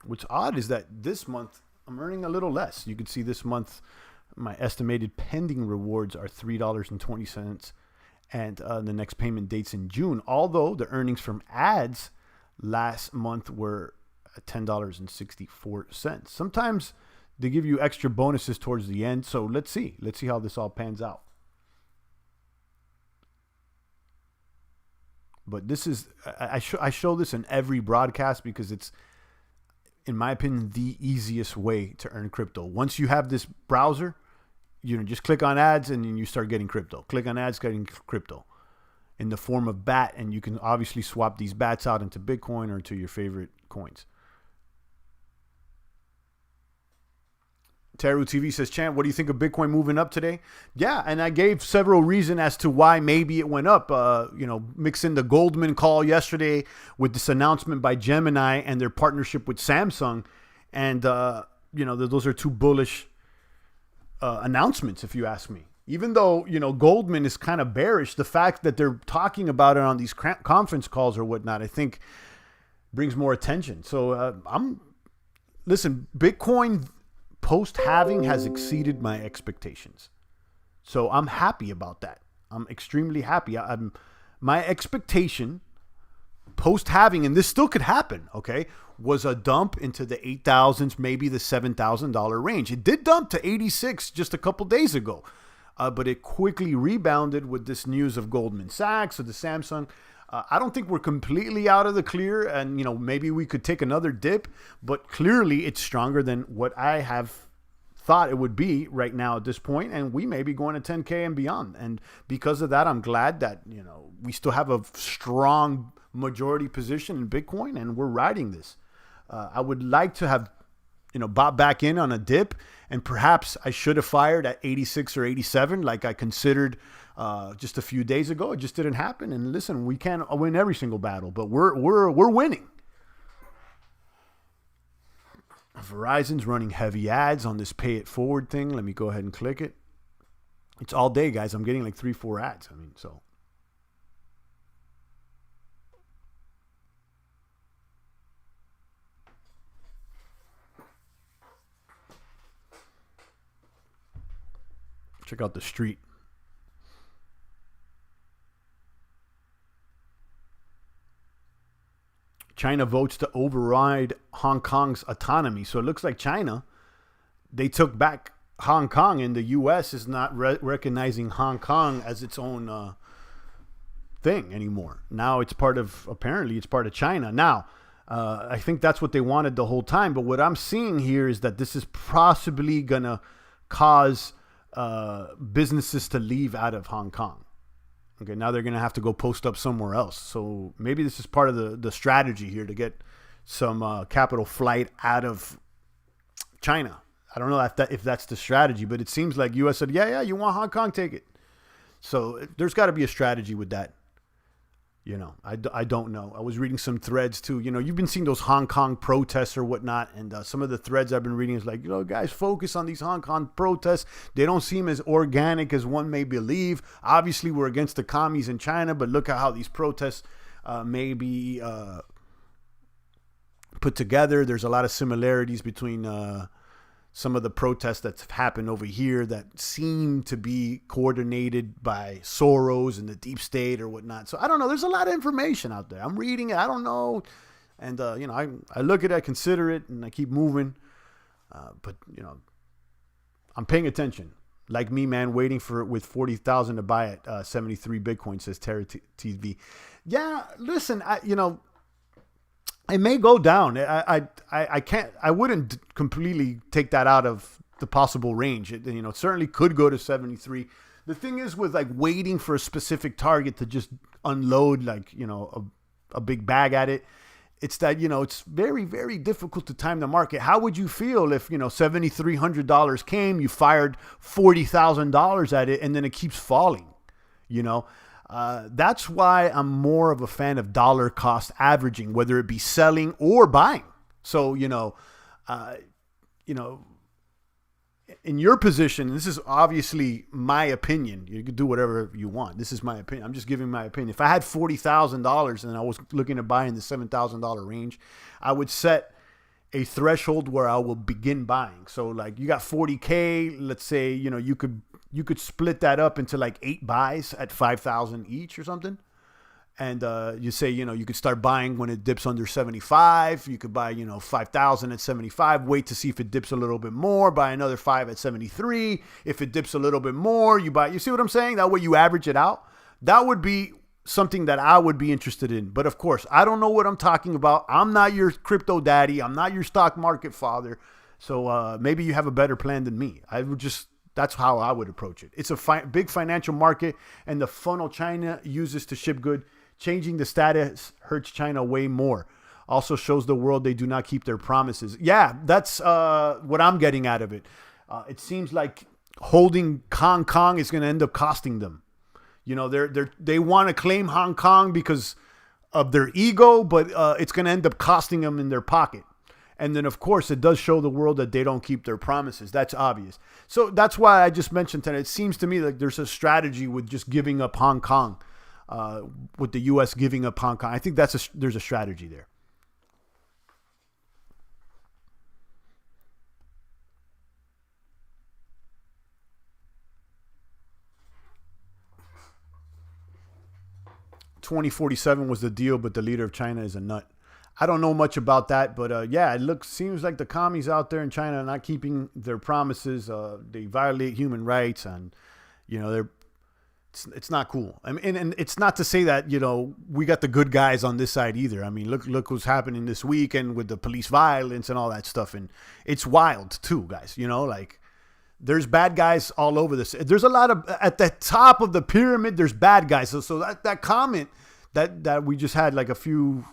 What's odd is that this month I'm earning a little less. You can see this month my estimated pending rewards are $3.20, and the next payment date's in June. Although the earnings from ads last month were $10.64. Sometimes they give you extra bonuses towards the end. So let's see how this all pans out. But this is, I show this in every broadcast because it's, in my opinion, the easiest way to earn crypto. Once you have this browser, just click on ads and then you start getting crypto. Click on ads, getting crypto in the form of BAT. And you can obviously swap these BATs out into Bitcoin or to your favorite coins. Teru TV says, Chant, what do you think of Bitcoin moving up today? Yeah, and I gave several reasons as to why maybe it went up. Mix in the Goldman call yesterday with this announcement by GEMINI and their partnership with Samsung. And, those are two bullish announcements, if you ask me. Even though, Goldman is kind of bearish, the fact that they're talking about it on these conference calls or whatnot, I think brings more attention. So listen, Bitcoin post-halving has exceeded my expectations. So I'm happy about that. I'm extremely happy. My expectation post-halving, and this still could happen, okay, was a dump into the 8,000s, maybe the $7,000 range. It did dump to 86 just a couple days ago, but it quickly rebounded with this news of Goldman Sachs or the Samsung. I don't think we're completely out of the clear, and maybe we could take another dip, but clearly it's stronger than what I have thought it would be right now at this point, and we may be going to 10K and beyond. And because of that, I'm glad that we still have a strong majority position in Bitcoin, and we're riding this. I would like to have bought back in on a dip, and perhaps I should have fired at 86 or 87 like I considered just a few days ago. It just didn't happen. And listen, we can't win every single battle, but we're winning. Verizon's running heavy ads on this pay it forward thing. Let me go ahead and click it. It's all day, guys. I'm getting like 3-4 ads. So. Check out the street. China votes to override Hong Kong's autonomy. So it looks like China, they took back Hong Kong, and the U.S. is not recognizing Hong Kong as its own thing anymore. Now apparently it's part of China. Now, I think that's what they wanted the whole time. But what I'm seeing here is that this is possibly going to cause businesses to leave out of Hong Kong. Okay, now they're going to have to go post up somewhere else. So maybe this is part of the strategy here to get some capital flight out of China. I don't know if that's the strategy, but it seems like U.S. said, yeah, you want Hong Kong, take it. So there's got to be a strategy with that. You know, I don't know. I was reading some threads too. You know, you've been seeing those Hong Kong protests or whatnot. And some of the threads I've been reading is like, guys, focus on these Hong Kong protests. They don't seem as organic as one may believe. Obviously, we're against the commies in China, but look at how these protests may be put together. There's a lot of similarities between some of the protests that's happened over here that seem to be coordinated by Soros and the deep state or whatnot. So I don't know. There's a lot of information out there. I'm reading it. I don't know. And, I look at it, I consider it, and I keep moving. But, I'm paying attention. Like me, man, waiting for it with 40,000 to buy it. 73 Bitcoin, says Terra TV. Yeah, listen, it may go down. I wouldn't completely take that out of the possible range. It certainly could go to 73. The thing is with like waiting for a specific target to just unload a big bag at it. It's that, it's very, very difficult to time the market. How would you feel if, $7,300 came, you fired $40,000 at it, and then it keeps falling, That's why I'm more of a fan of dollar cost averaging, whether it be selling or buying. So, in your position, this is obviously my opinion. You can do whatever you want. This is my opinion. I'm just giving my opinion. If I had $40,000 and I was looking to buy in the $7,000 range, I would set a threshold where I will begin buying. So like you got 40K, let's say, you could split that up into like 8 buys at 5,000 each or something. And you say, you could start buying when it dips under 75. You could buy, 5,000 at 75. Wait to see if it dips a little bit more. Buy another 5 at 73. If it dips a little bit more, you buy. You see what I'm saying? That way you average it out. That would be something that I would be interested in. But of course, I don't know what I'm talking about. I'm not your crypto daddy. I'm not your stock market father. So maybe you have a better plan than me. That's how I would approach it. It's a big financial market, and the funnel China uses to ship goods. Changing the status hurts China way more. Also shows the world they do not keep their promises. Yeah, that's what I'm getting out of it. It seems like holding Hong Kong is going to end up costing them. They want to claim Hong Kong because of their ego, but it's going to end up costing them in their pocket. And then, of course, it does show the world that they don't keep their promises. That's obvious. So that's why I just mentioned that. It seems to me like there's a strategy with just giving up Hong Kong. With the U.S. giving up Hong Kong. I think there's a strategy there. $20.47 was the deal, but the leader of China is a nut. I don't know much about that, but it seems like the commies out there in China are not keeping their promises. They violate human rights, and it's not cool. I mean, and it's not to say that, we got the good guys on this side either. I mean, look what's happening this weekend with the police violence and all that stuff. And it's wild too, guys. There's bad guys all over this. There's a lot of, at the top of the pyramid, there's bad guys. So that comment that we just had like a few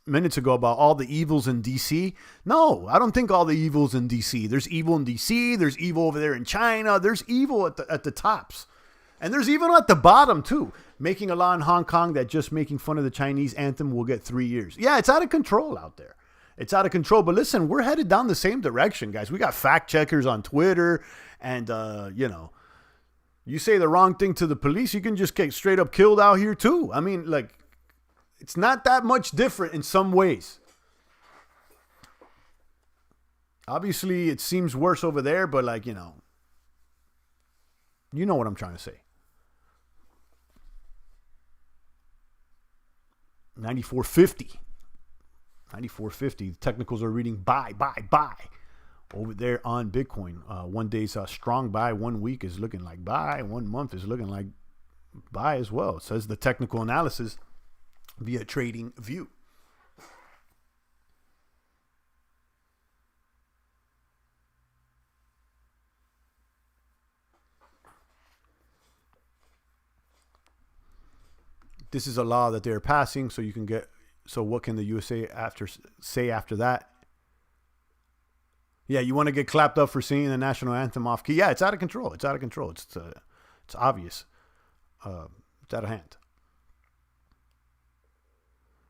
minutes ago about all the evils in DC. No, I don't think all the evils in DC. There's evil in DC. There's evil over there in China. There's evil at the tops. And there's even at the bottom, too. Making a law in Hong Kong that just making fun of the Chinese anthem will get 3 years. Yeah, it's out of control out there. It's out of control. But listen, we're headed down the same direction, guys. We got fact checkers on Twitter. And, you say the wrong thing to the police, you can just get straight up killed out here, too. I mean, like, it's not that much different in some ways. Obviously, it seems worse over there, but, like, you know what I'm trying to say. 94.50. 94.50. The technicals are reading buy over there on Bitcoin. 1 day's strong buy. 1 week is looking like buy. 1 month is looking like buy as well. It says the technical analysis via Trading View. This is a law that they're passing, so you can get. So what can the USA say after that? Yeah, you want to get clapped up for singing the national anthem off key? Yeah, it's out of control. It's out of control. It's obvious. It's out of hand.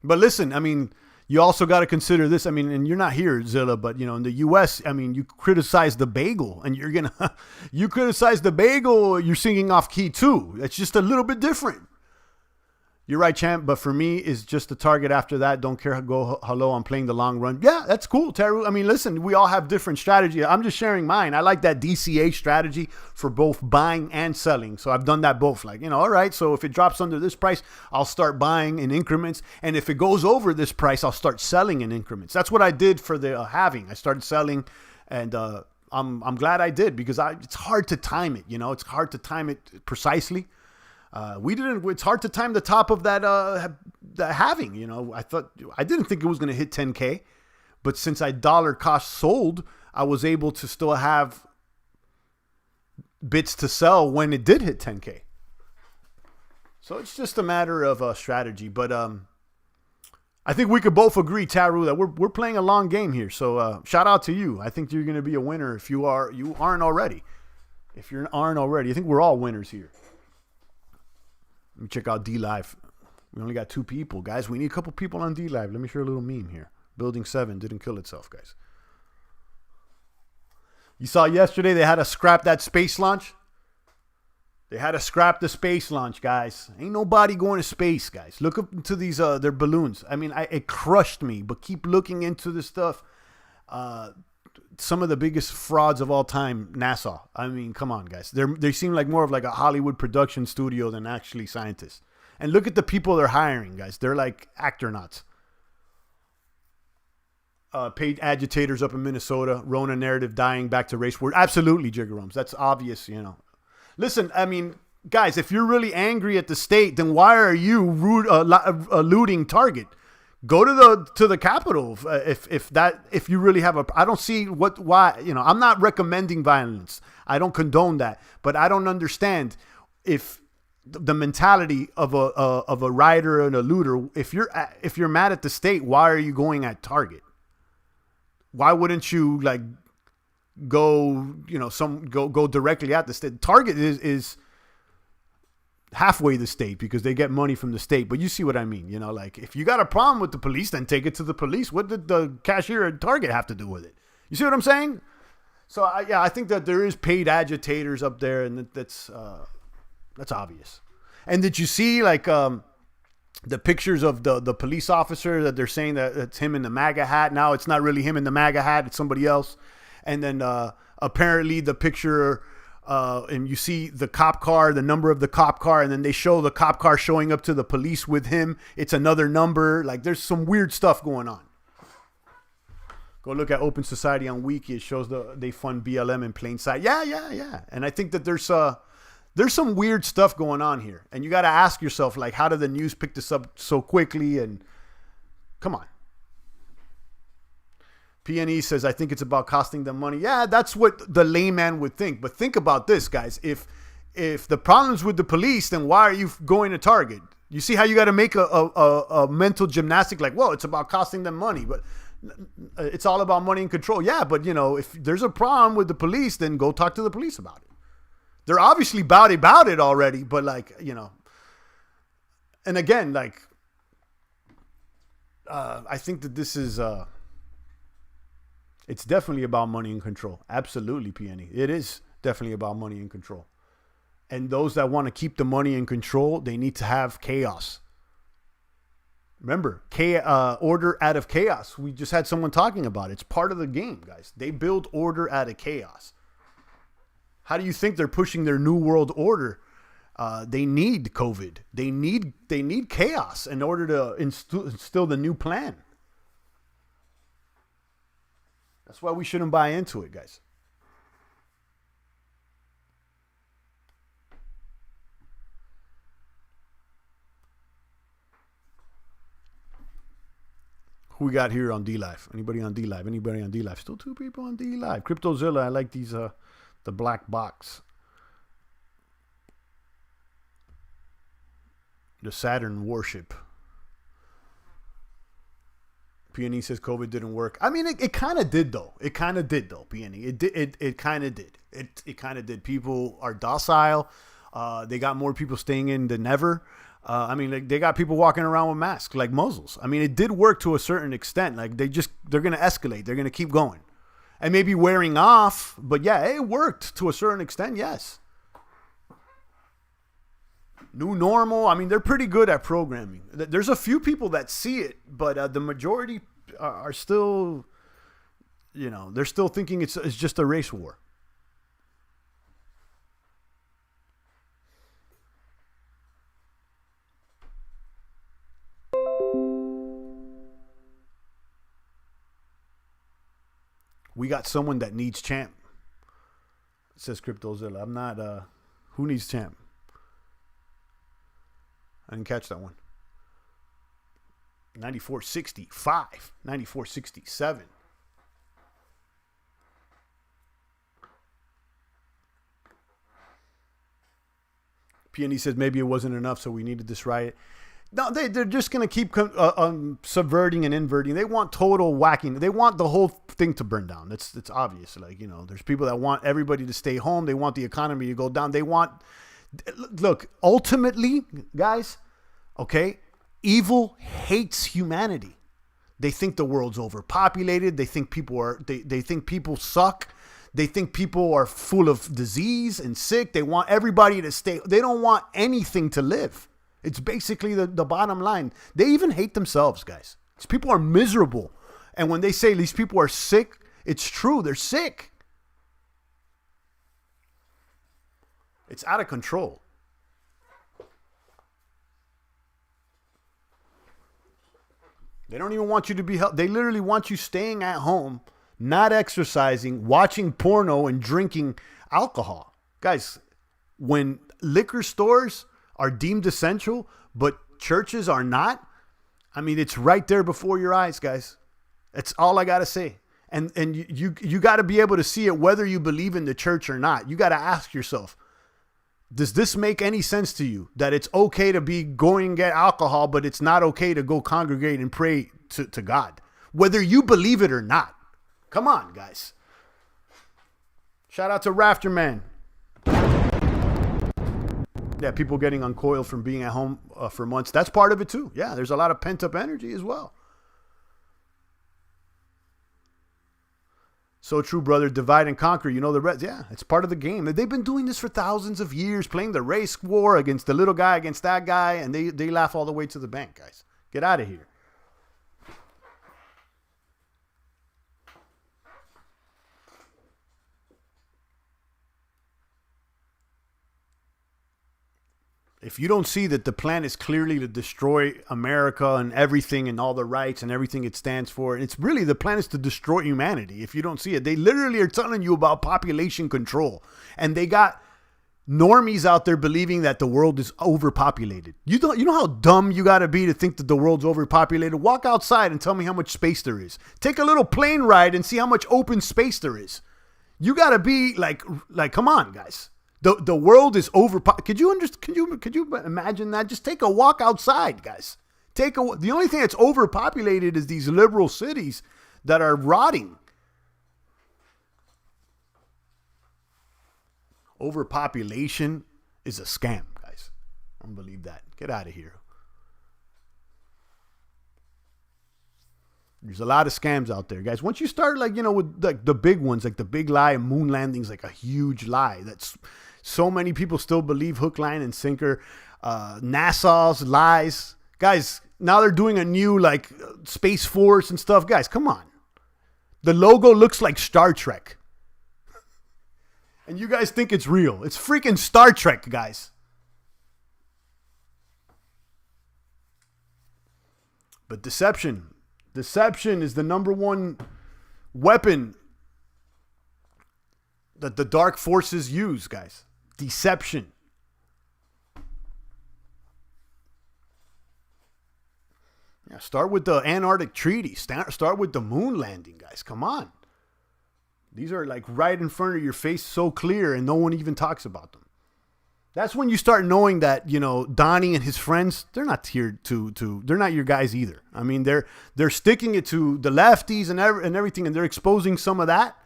But listen, I mean, you also got to consider this. I mean, and you're not here, Zilla, but in the U.S., I mean, you criticize the bagel, and you criticize the bagel. You're singing off key too. It's just a little bit different. You're right, champ. But for me, it's just the target after that. Don't care. Go hello. I'm playing the long run. Yeah, that's cool, Teru. I mean, listen, we all have different strategy. I'm just sharing mine. I like that DCA strategy for both buying and selling. So I've done that both. Like, all right. So if it drops under this price, I'll start buying in increments. And if it goes over this price, I'll start selling in increments. That's what I did for the halving. I started selling, and I'm glad I did, because it's hard to time it. It's hard to time it precisely. It's hard to time the top of that halving. I didn't think it was going to hit 10K, but since I dollar cost sold, I was able to still have bits to sell when it did hit 10K. So it's just a matter of strategy. But I think we could both agree, Taru, that we're playing a long game here. So shout out to you. I think you're going to be a winner if you aren't already. If you aren't already, I think we're all winners here. Let me check out D-Live. We only got 2 people, guys. We need a couple people on D-Live. Let me share a little meme here. Building 7 didn't kill itself, guys. You saw yesterday they had to scrap that space launch? They had to scrap the space launch, guys. Ain't nobody going to space, guys. Look up into these their balloons. I mean, it crushed me, but keep looking into this stuff. Some of the biggest frauds of all time, NASA. I mean, come on, guys. They seem like more of like a Hollywood production studio than actually scientists. And look at the people they're hiring, guys. They're like actronauts. Paid agitators up in Minnesota. Rona narrative dying back to race war. Absolutely, Jiggeroms. That's obvious, Listen, I mean, guys, if you're really angry at the state, then why are you looting Target? Go to the Capitol if you really have I don't see why I'm not recommending violence. I don't condone that, but I don't understand if the mentality of a rioter and a looter. If you're mad at the state, why are you going at Target? Why wouldn't you go go directly at the state? Target is halfway the state because they get money from the state. But you see what I mean? If you got a problem with the police, then take it to the police. What did the cashier at Target have to do with it? You see what I'm saying? So I think that there is paid agitators up there, and that's obvious. And did you see the pictures of the police officer that they're saying that it's him in the MAGA hat? Now it's not really him in the MAGA hat. It's somebody else. And then apparently the picture, and you see the cop car, the number of the cop car, and then they show the cop car showing up to the police with him. It's another number. There's some weird stuff going on. Go look at Open Society on Wiki. It shows they fund BLM in plain sight. Yeah. And I think that there's some weird stuff going on here. And you got to ask yourself, how did the news pick this up so quickly? And come on. PNE says, I think it's about costing them money. Yeah, that's what the layman would think. But think about this, guys. If the problem's with the police, then why are you going to Target? You see how you got to make a mental gymnastic it's about costing them money. But it's all about money and control. Yeah, but, if there's a problem with the police, then go talk to the police about it. They're obviously about it already. But, and again, I think that this is... It's definitely about money and control. Absolutely, PNE. It is definitely about money and control. And those that want to keep the money in control, they need to have chaos. Remember, order out of chaos. We just had someone talking about it. It's part of the game, guys. They build order out of chaos. How do you think they're pushing their new world order? They need COVID. They need chaos in order to instill the new plan. That's why we shouldn't buy into it, guys. Who we got here on D Live? Anybody on D Live? Anybody on D Live? Still 2 people on D Live. Cryptozilla. I like these. The black box. The Saturn warship. PNE says COVID didn't work. I mean, it kind of did though. It kind of did though. PNE. It kind of did. It kind of did. People are docile. They got more people staying in than ever. I mean, they got people walking around with masks like muzzles. I mean, it did work to a certain extent. Like they're going to escalate. They're going to keep going, and maybe wearing off. But yeah, it worked to a certain extent. Yes. New normal. I mean, they're pretty good at programming. There's a few people that see it, but the majority are still, they're still thinking it's just a race war. We got someone that needs champ. Says Cryptozilla. I'm not. Who needs champ? I didn't catch that one. 94.65. 94.67. PNE says maybe it wasn't enough, so we needed this riot. No, they're just going to keep subverting and inverting. They want total whacking. They want the whole thing to burn down. It's obvious. Like, there's people that want everybody to stay home. They want the economy to go down. They want... Look, ultimately, guys, okay, evil hates humanity. They think the world's overpopulated. They think people are... They think people suck. They think people are full of disease and sick. They want everybody to stay... They don't want anything to live. It's basically the bottom line. They even hate themselves, guys. These people are miserable. And when they say these people are sick, it's true. They're sick. It's out of control. They don't even want you to be healthy. They literally want you staying at home, not exercising, watching porno, and drinking alcohol. Guys, when liquor stores are deemed essential, but churches are not, I mean, it's right there before your eyes, guys. That's all I got to say. And you got to be able to see it whether you believe in the church or not. You got to ask yourself, does this make any sense to you? That it's okay to be going and get alcohol, but it's not okay to go congregate and pray to God, whether you believe it or not. Come on, guys. Shout out to Rafterman. Yeah, people getting uncoiled from being at home for months. That's part of it too. Yeah, there's a lot of pent up energy as well. So true, brother. Divide and conquer. The rest. Yeah, it's part of the game. They've been doing this for thousands of years, playing the race war against the little guy against that guy, and they laugh all the way to the bank, guys. Get out of here. If you don't see that the plan is clearly to destroy America and everything and all the rights and everything it stands for, it's really the plan is to destroy humanity. If you don't see it, they literally are telling you about population control. And they got normies out there believing that the world is overpopulated. You know how dumb you got to be to think that the world's overpopulated? Walk outside and tell me how much space there is. Take a little plane ride and see how much open space there is. You got to be like, come on, guys. The world is overpopulated. Could you imagine that? Just take a walk outside, guys. The only thing that's overpopulated is these liberal cities that are rotting. Overpopulation is a scam, guys. I don't believe that. Get out of here. There's a lot of scams out there, guys. Once you start, with the big ones, like the big lie, moon landing's like a huge lie. That's so many people still believe hook, line, and sinker. NASA's lies. Guys, now they're doing a new, Space Force and stuff. Guys, come on. The logo looks like Star Trek. And you guys think it's real. It's freaking Star Trek, guys. But deception is the number one weapon that the dark forces use, guys. Deception. Yeah, start with the Antarctic Treaty. Start with the moon landing, guys. Come on. These are like right in front of your face, so clear, and no one even talks about them. That's when you start knowing that, you know, Donnie and his friends, they're not here they're not your guys either. I mean, they're sticking it to the lefties and everything, and they're exposing some of that.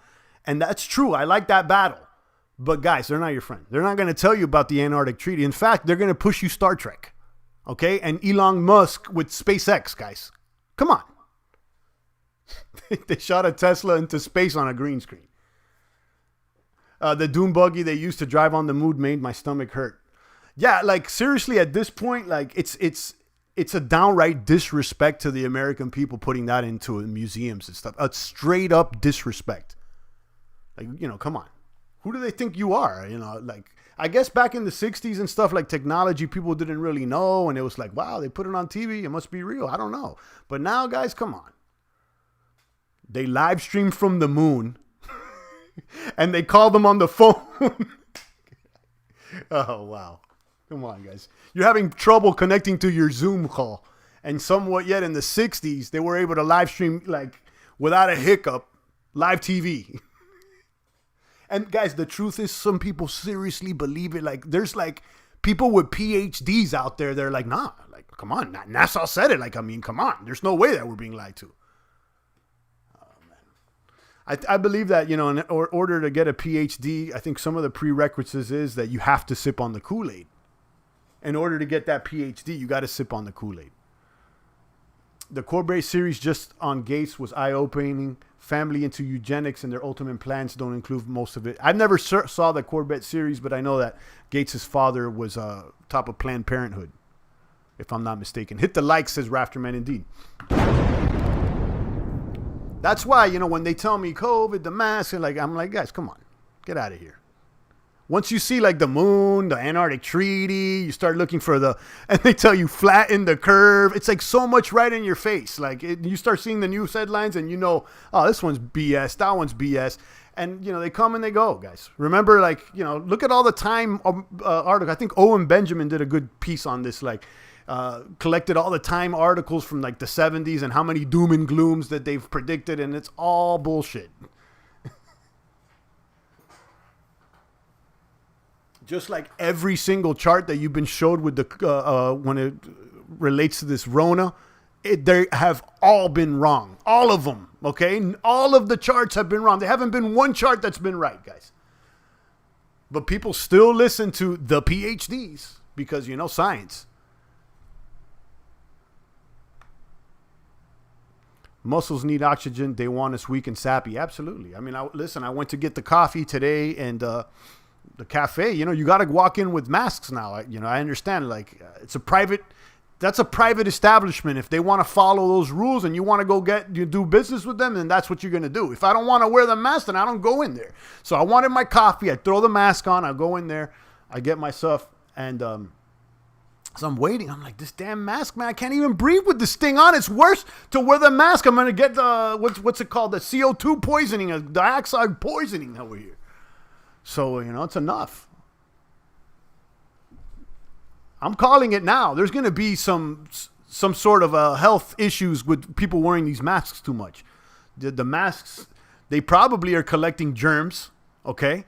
And that's true. I like that battle. But guys, they're not your friend. They're not going to tell you about the Antarctic Treaty. In fact, they're going to push you Star Trek. Okay? And Elon Musk with SpaceX, guys. Come on. They shot a Tesla into space on a green screen. The dune buggy they used to drive on the moon made my stomach hurt. Yeah, like seriously, at this point, like it's a downright disrespect to the American people putting that into museums and stuff. A straight up disrespect. Like, you know, come on. Who do they think you are? You know, like, I guess back in the 60s and stuff, like technology, people didn't really know. And it was like, wow, they put it on TV. It must be real. I don't know. But now, guys, come on. They live stream from the moon. And they call them on the phone. Oh, wow. Come on, guys. You're having trouble connecting to your Zoom call. And somewhat yet in the 60s, they were able to live stream, like, without a hiccup, live TV. And, guys, the truth is some people seriously believe it. Like, there's, like, people with PhDs out there. They're like, nah, like, come on. NASA said it. Like, I mean, come on. There's no way that we're being lied to. I believe that, you know, in order to get a PhD, I think some of the prerequisites is that you have to sip on the Kool-Aid. In order to get that PhD, you got to sip on the Kool-Aid. The Corbett series just on Gates was eye-opening. Family into eugenics and their ultimate plans don't include most of it. I never saw the Corbett series, but I know that Gates' father was top of Planned Parenthood, if I'm not mistaken. Hit the like, says Rafterman, indeed. That's why, you know, when they tell me COVID, the mask, and like, I'm like, guys, come on, get out of here. Once you see like the moon, the Antarctic Treaty, you start looking for and they tell you flatten the curve. It's like so much right in your face. Like you start seeing the news headlines and you know, oh, this one's BS, that one's BS. And, you know, they come and they go, guys. Remember, like, you know, look at all the Time article. I think Owen Benjamin did a good piece on this, like, collected all the Time articles from like the 70s and how many doom and glooms that they've predicted, and it's all bullshit. Just like every single chart that you've been showed with the when it relates to this Rona, they have all been wrong. All of them, okay? All of the charts have been wrong. There haven't been one chart that's been right, guys. But people still listen to the PhDs because, you know, science. Muscles need oxygen. They want us weak and sappy. Absolutely. I mean, listen, I went to get the coffee today and the cafe, you know, you got to walk in with masks now. I understand, like, it's a private establishment. If they want to follow those rules and you want to do business with them, then that's what you're going to do. If I don't want to wear the mask, then I don't go in there. So I wanted my coffee. I throw the mask on. I go in there. I get my stuff. And so I'm waiting. I'm like, this damn mask, man, I can't even breathe with this thing on. It's worse to wear the mask. I'm going to get what's it called? The CO2 poisoning, dioxide poisoning over here. So, you know, it's enough. I'm calling it now. There's going to be some sort of health issues with people wearing these masks too much. The masks, they probably are collecting germs, okay?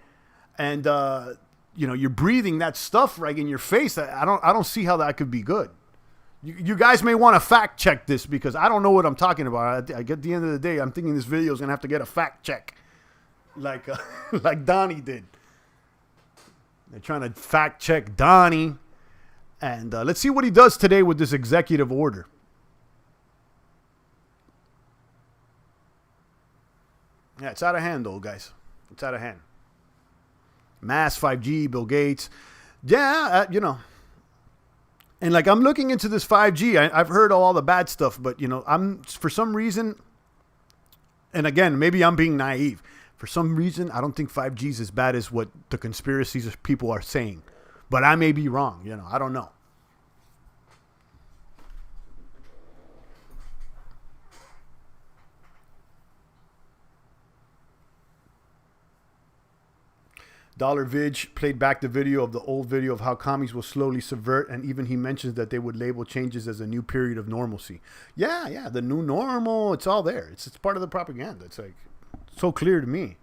And, you know, you're breathing that stuff right in your face. I don't see how that could be good. You guys may want to fact check this because I don't know what I'm talking about. I get the end of the day, I'm thinking this video is going to have to get a fact check. Like Donnie did. They're trying to fact check Donnie. And let's see what he does today with this executive order. Yeah, it's out of hand, though, guys. It's out of hand. Mass 5G, Bill Gates. Yeah, you know. And like I'm looking into this 5G. I've heard all the bad stuff, but, you know, for some reason, and again, maybe I'm being naive. For some reason, I don't think 5G is as bad as what the conspiracies people are saying. But I may be wrong. You know, I don't know. Dollar Vidge played back the video of the old video of how commies will slowly subvert, and even he mentions that they would label changes as a new period of normalcy. Yeah, the new normal, it's all there. It's part of the propaganda. It's like so clear to me.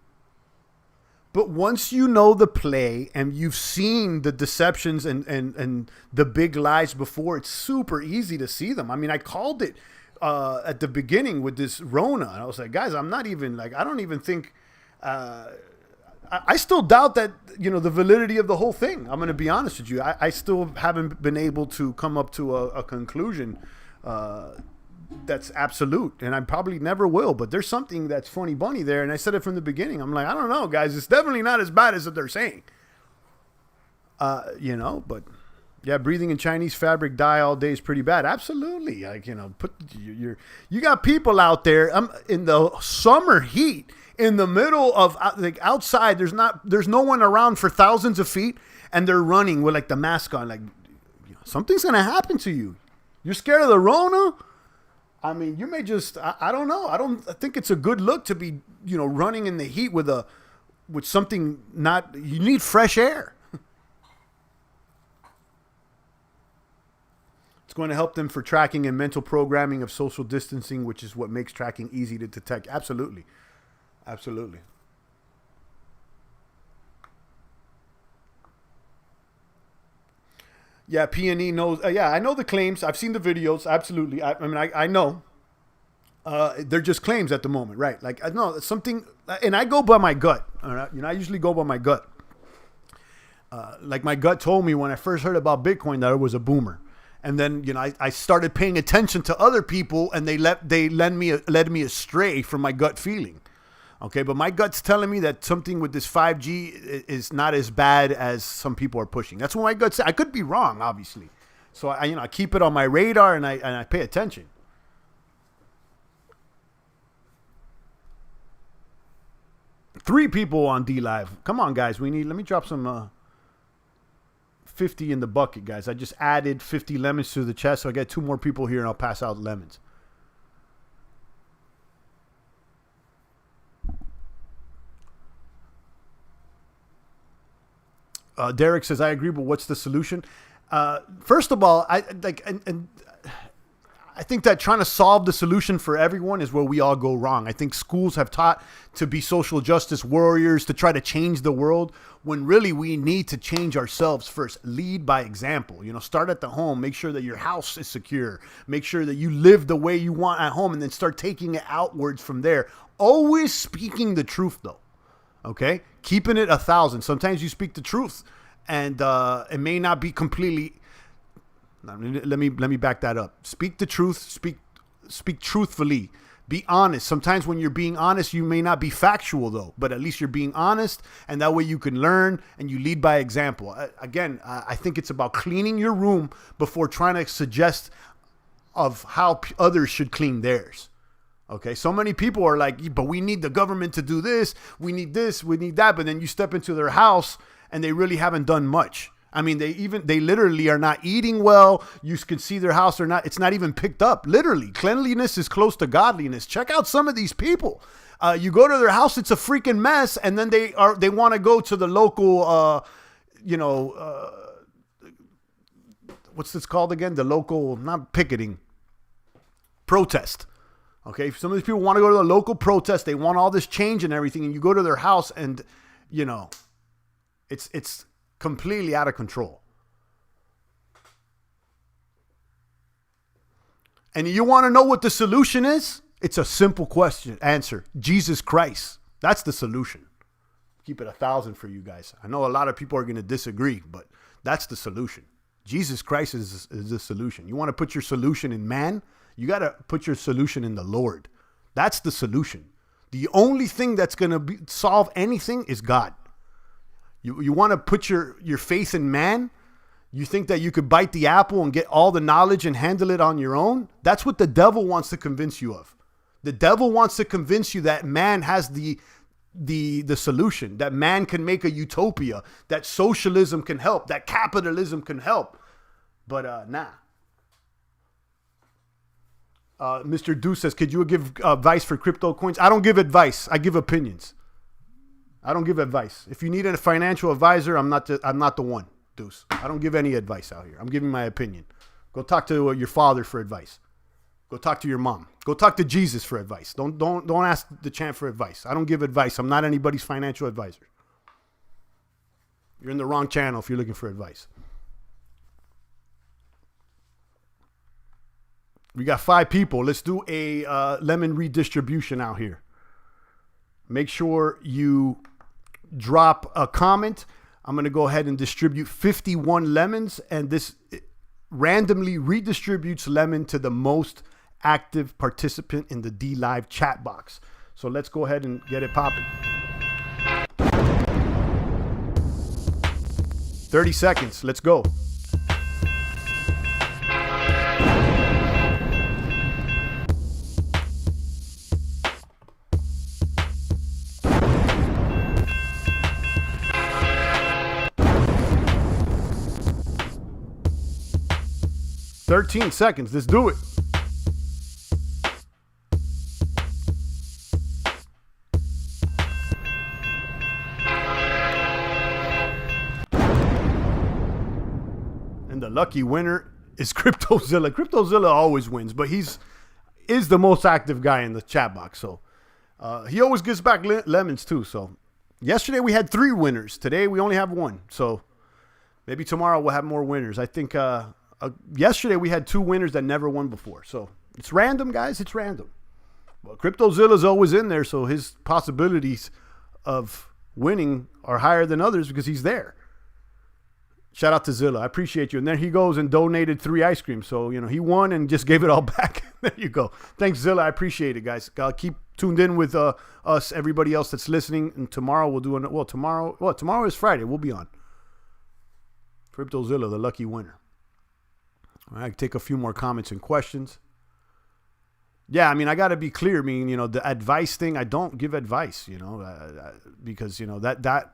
But once you know the play and you've seen the deceptions and the big lies before, it's super easy to see them. I mean, I called it at the beginning with this Rona. And I was like, guys, I'm not even like, I don't even think, I still doubt that, the validity of the whole thing. I'm going to be honest with you. I still haven't been able to come up to a conclusion that's absolute, and I probably never will, but there's something that's funny bunny there, and I said it from the beginning. I'm like, I don't know, guys. It's definitely not as bad as what they're saying. But yeah, breathing in Chinese fabric dye all day is pretty bad. Absolutely. Like, you got people out there in the summer heat, in the middle of like outside, there's no one around for thousands of feet, and they're running with like the mask on. Like, something's going to happen to you. You're scared of the Rona? I mean, you may just, I don't know. I think it's a good look to be, running in the heat with something you need fresh air. It's going to help them for tracking and mental programming of social distancing, which is what makes tracking easy to detect. Absolutely. Absolutely. Yeah, P&E knows. I know the claims. I've seen the videos. Absolutely. I know. They're just claims at the moment, right? Like, I know something, and I go by my gut. All right? I usually go by my gut. Like my gut told me when I first heard about Bitcoin that it was a boomer. And then, I started paying attention to other people, and they led me astray from my gut feeling. Okay, but my gut's telling me that something with this 5G is not as bad as some people are pushing. That's what my gut says. I could be wrong, obviously. So I keep it on my radar, and I pay attention. Three people on D Live. Come on, guys. Let me drop some 50 in the bucket, guys. I just added 50 lemons to the chest, so I got 2 more people here, and I'll pass out lemons. Derek says, I agree, but what's the solution? First of all, I think that trying to solve the solution for everyone is where we all go wrong. I think schools have taught to be social justice warriors, to try to change the world, when really we need to change ourselves first. Lead by example. Start at the home. Make sure that your house is secure. Make sure that you live the way you want at home, and then start taking it outwards from there. Always speaking the truth, though. Okay? Keeping it 1,000. Sometimes you speak the truth, and it may not be completely. Let me back that up. Speak the truth. Speak truthfully. Be honest. Sometimes when you're being honest, you may not be factual, though, but at least you're being honest, and that way you can learn, and you lead by example. Again, I think it's about cleaning your room before trying to suggest of how others should clean theirs. Okay, so many people are like, but we need the government to do this, we need that, but then you step into their house and they really haven't done much. I mean, they literally are not eating well. You can see their house it's not even picked up. Literally, cleanliness is close to godliness. Check out some of these people. You go to their house, it's a freaking mess, and then they want to go to the local, what's this called again? The local, not picketing, protest. Okay, some of these people want to go to the local protest. They want all this change and everything, and you go to their house, and it's completely out of control. And you want to know what the solution is? It's a simple answer. Jesus Christ. That's the solution. Keep it 1,000 for you guys. I know a lot of people are going to disagree, but that's the solution. Jesus Christ is the solution. You want to put your solution in man? You got to put your solution in the Lord. That's the solution. The only thing that's going to solve anything is God. You want to put your faith in man? You think that you could bite the apple and get all the knowledge and handle it on your own? That's what the devil wants to convince you of. The devil wants to convince you that man has the solution, that man can make a utopia, that socialism can help, that capitalism can help. But nah. Mr. Du says, could you give advice for crypto coins? I don't give advice. I give opinions. I don't give advice. If you need a financial advisor, I'm not the one, Deuce. I don't give any advice out here. I'm giving my opinion. Go talk to your father for advice. Go talk to your mom. Go talk to Jesus for advice. Don't ask the champ for advice. I don't give advice. I'm not anybody's financial advisor. You're in the wrong channel if you're looking for advice. We got 5 people. Let's do a lemon redistribution out here. Make sure you drop a comment. I'm going to go ahead and distribute 51 lemons, and this randomly redistributes lemon to the most active participant in the D Live chat box. So let's go ahead and get it popping. 30 seconds. Let's go. "13 seconds. Let's do it." And the lucky winner is CryptoZilla. CryptoZilla always wins, but is the most active guy in the chat box. So he always gives back lemons too. So yesterday we had 3 winners. Today we only have 1. So maybe tomorrow we'll have more winners. I think yesterday we had 2 winners that never won before. So it's random, guys. It's random. Well, CryptoZilla's always in there, so his possibilities of winning are higher than others because he's there. Shout out to Zilla. I appreciate you. And there he goes and donated 3 ice creams. So, he won and just gave it all back. There you go. Thanks, Zilla. I appreciate it, guys. Keep tuned in with us, everybody else that's listening. And tomorrow we'll do tomorrow is Friday. We'll be on. CryptoZilla, the lucky winner. All right, take a few more comments and questions. Yeah, I got to be clear. The advice thing, I don't give advice, because, that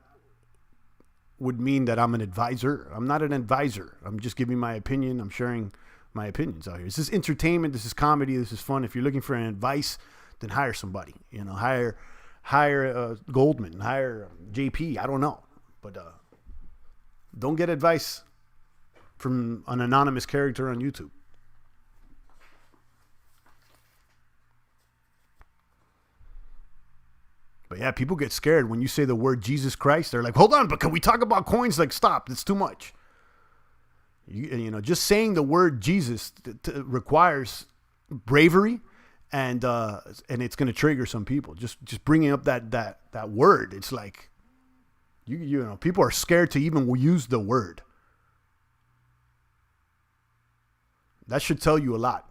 would mean that I'm an advisor. I'm not an advisor. I'm just giving my opinion. I'm sharing my opinions out here. This is entertainment. This is comedy. This is fun. If you're looking for an advice, then hire somebody. Hire Goldman. Hire JP. I don't know, but don't get advice from an anonymous character on YouTube. But yeah, people get scared when you say the word Jesus Christ. They're like, hold on, but can we talk about coins? Like, stop. It's too much. Just saying the word Jesus requires bravery, and it's going to trigger some people. Just bringing up that word. It's like, people are scared to even use the word. That should tell you a lot.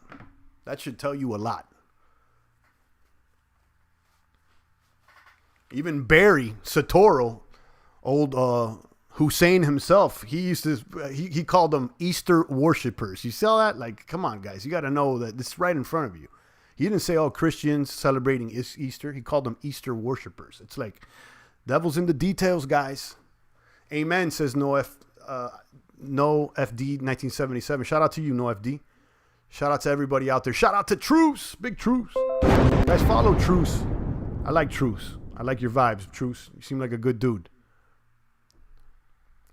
Even Barry Satoro, old Hussein himself, he called them Easter worshipers. You saw that? Like, come on, guys. You got to know that this is right in front of you. He didn't say all Christians celebrating Easter. He called them Easter worshipers. It's like, devil's in the details, guys. Amen, says No FD 1977. Shout out to you, No FD. Shout out to everybody out there. Shout out to Truce, big Truce. Guys, follow Truce. I like Truce. I like your vibes, Truce. You seem like a good dude.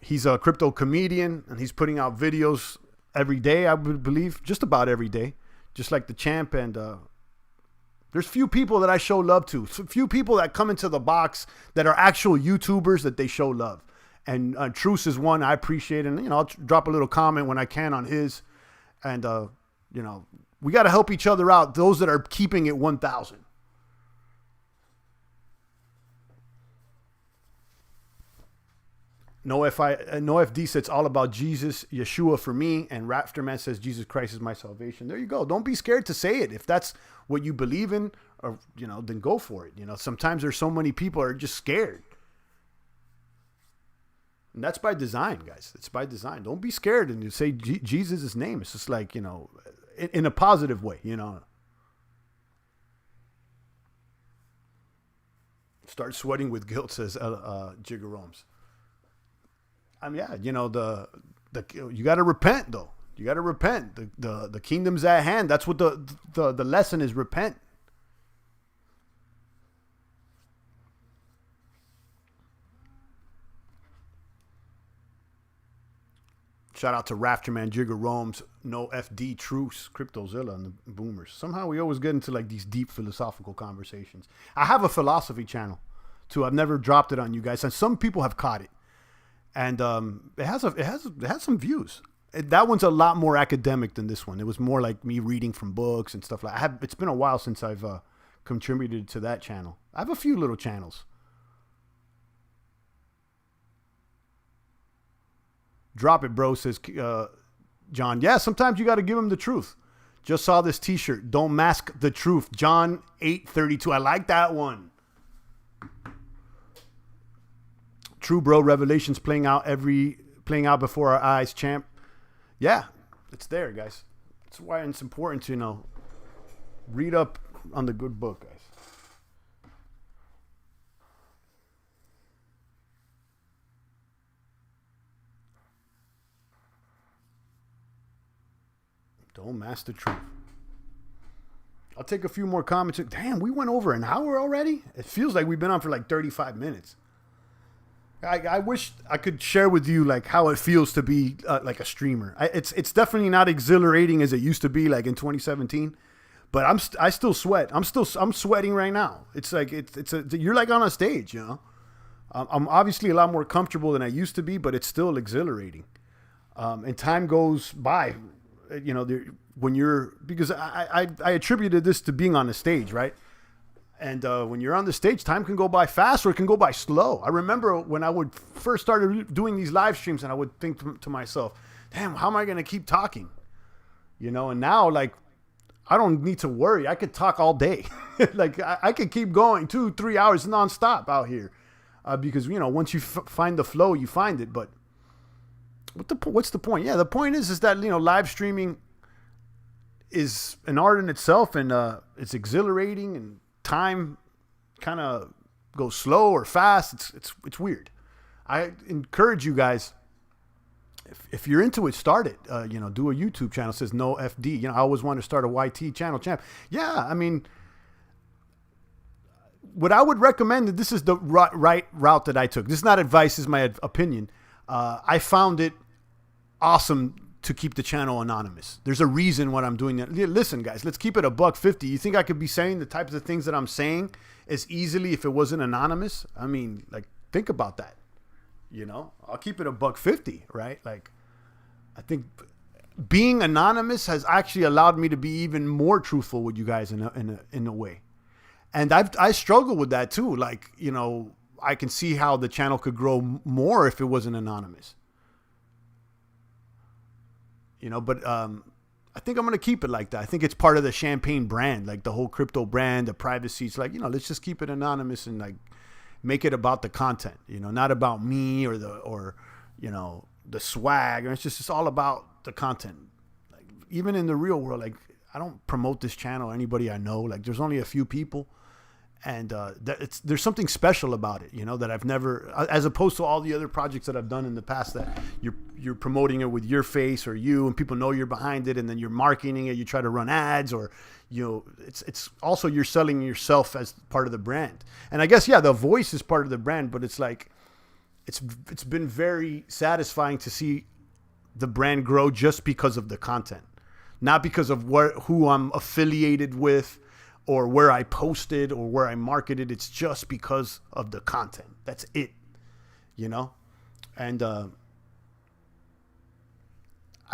He's a crypto comedian, and he's putting out videos every day, I would believe. Just about every day. Just like the champ. And there's few people that I show love to. Few people that come into the box that are actual YouTubers that they show love. And Truce is one I appreciate. And, I'll drop a little comment when I can on his. And, we got to help each other out. Those that are keeping it 1,000. No FD says it's all about Jesus, Yeshua for me, and Raptorman says Jesus Christ is my salvation. There you go. Don't be scared to say it. If that's what you believe in, or then go for it. Sometimes there's so many people are just scared. And that's by design, guys. It's by design. Don't be scared and you say Jesus' name. It's just like, in a positive way, Start sweating with guilt, says Jigaromes. Yeah, you got to repent, though. You got to repent. The kingdom's at hand. That's what the lesson is, repent. Shout out to Rafterman, Jigger Rome's, No FD, Truce, Cryptozilla, and the Boomers. Somehow we always get into like these deep philosophical conversations. I have a philosophy channel too. I've never dropped it on you guys, and some people have caught it, and it has some views. That one's a lot more academic than this one. It was more like me reading from books and stuff like. It's been a while since I've contributed to that channel. I have a few little channels. Drop it, bro, says John. Yeah, sometimes you got to give him the truth. Just saw this t-shirt. Don't mask the truth. John 8:32. I like that one. True, bro. Revelations playing out before our eyes, champ. Yeah, it's there, guys. That's why it's important to, read up on the good book, guys. Don't mask the truth. I'll take a few more comments. Damn, we went over an hour already? It feels like we've been on for like 35 minutes. I wish I could share with you like how it feels to be like a streamer. It's definitely not exhilarating as it used to be like in 2017, but I still sweat. I'm sweating right now. It's like you're like on a stage, I'm obviously a lot more comfortable than I used to be, but it's still exhilarating. And time goes by. Because I attributed this to being on the stage, right? And when you're on the stage, time can go by fast or it can go by slow. I remember when I would first started doing these live streams and I would think to myself, damn, how am I going to keep talking? And now like, I don't need to worry. I could talk all day. Like I could keep going 2-3 hours nonstop out here. Because, once you find the flow, you find it. But what's the point? Yeah, the point is that, live streaming is an art in itself, and it's exhilarating, and time kind of goes slow or fast. It's weird. I encourage you guys, if you're into it, start it. Do a YouTube channel. It says No FD. I always want to start a YT channel, champ. Yeah, I mean, what I would recommend, that this is the right route that I took. This is not advice, this is my opinion. I found it awesome to keep the channel anonymous. There's a reason why I'm doing that. Listen, guys, let's keep it $1.50. You think I could be saying the types of things that I'm saying as easily if it wasn't anonymous? I mean, like, think about that. I'll keep it $1.50, right? Like, I think being anonymous has actually allowed me to be even more truthful with you guys in a way. And I struggle with that too. Like, I can see how the channel could grow more if it wasn't anonymous. But I think I'm going to keep it like that. I think it's part of the Champagne brand, like the whole crypto brand, the privacy. It's like, let's just keep it anonymous and like make it about the content, not about me or the swag. It's all about the content. Like even in the real world, like I don't promote this channel to anybody I know. Like there's only a few people. And there's something special about it, that I've never, as opposed to all the other projects that I've done in the past that you're promoting it with your face or you, and people know you're behind it, and then you're marketing it. You try to run ads, or it's also you're selling yourself as part of the brand. And I guess the voice is part of the brand, but it's like it's been very satisfying to see the brand grow just because of the content, not because of who I'm affiliated with, or where I posted or where I marketed. It's just because of the content. That's it, And I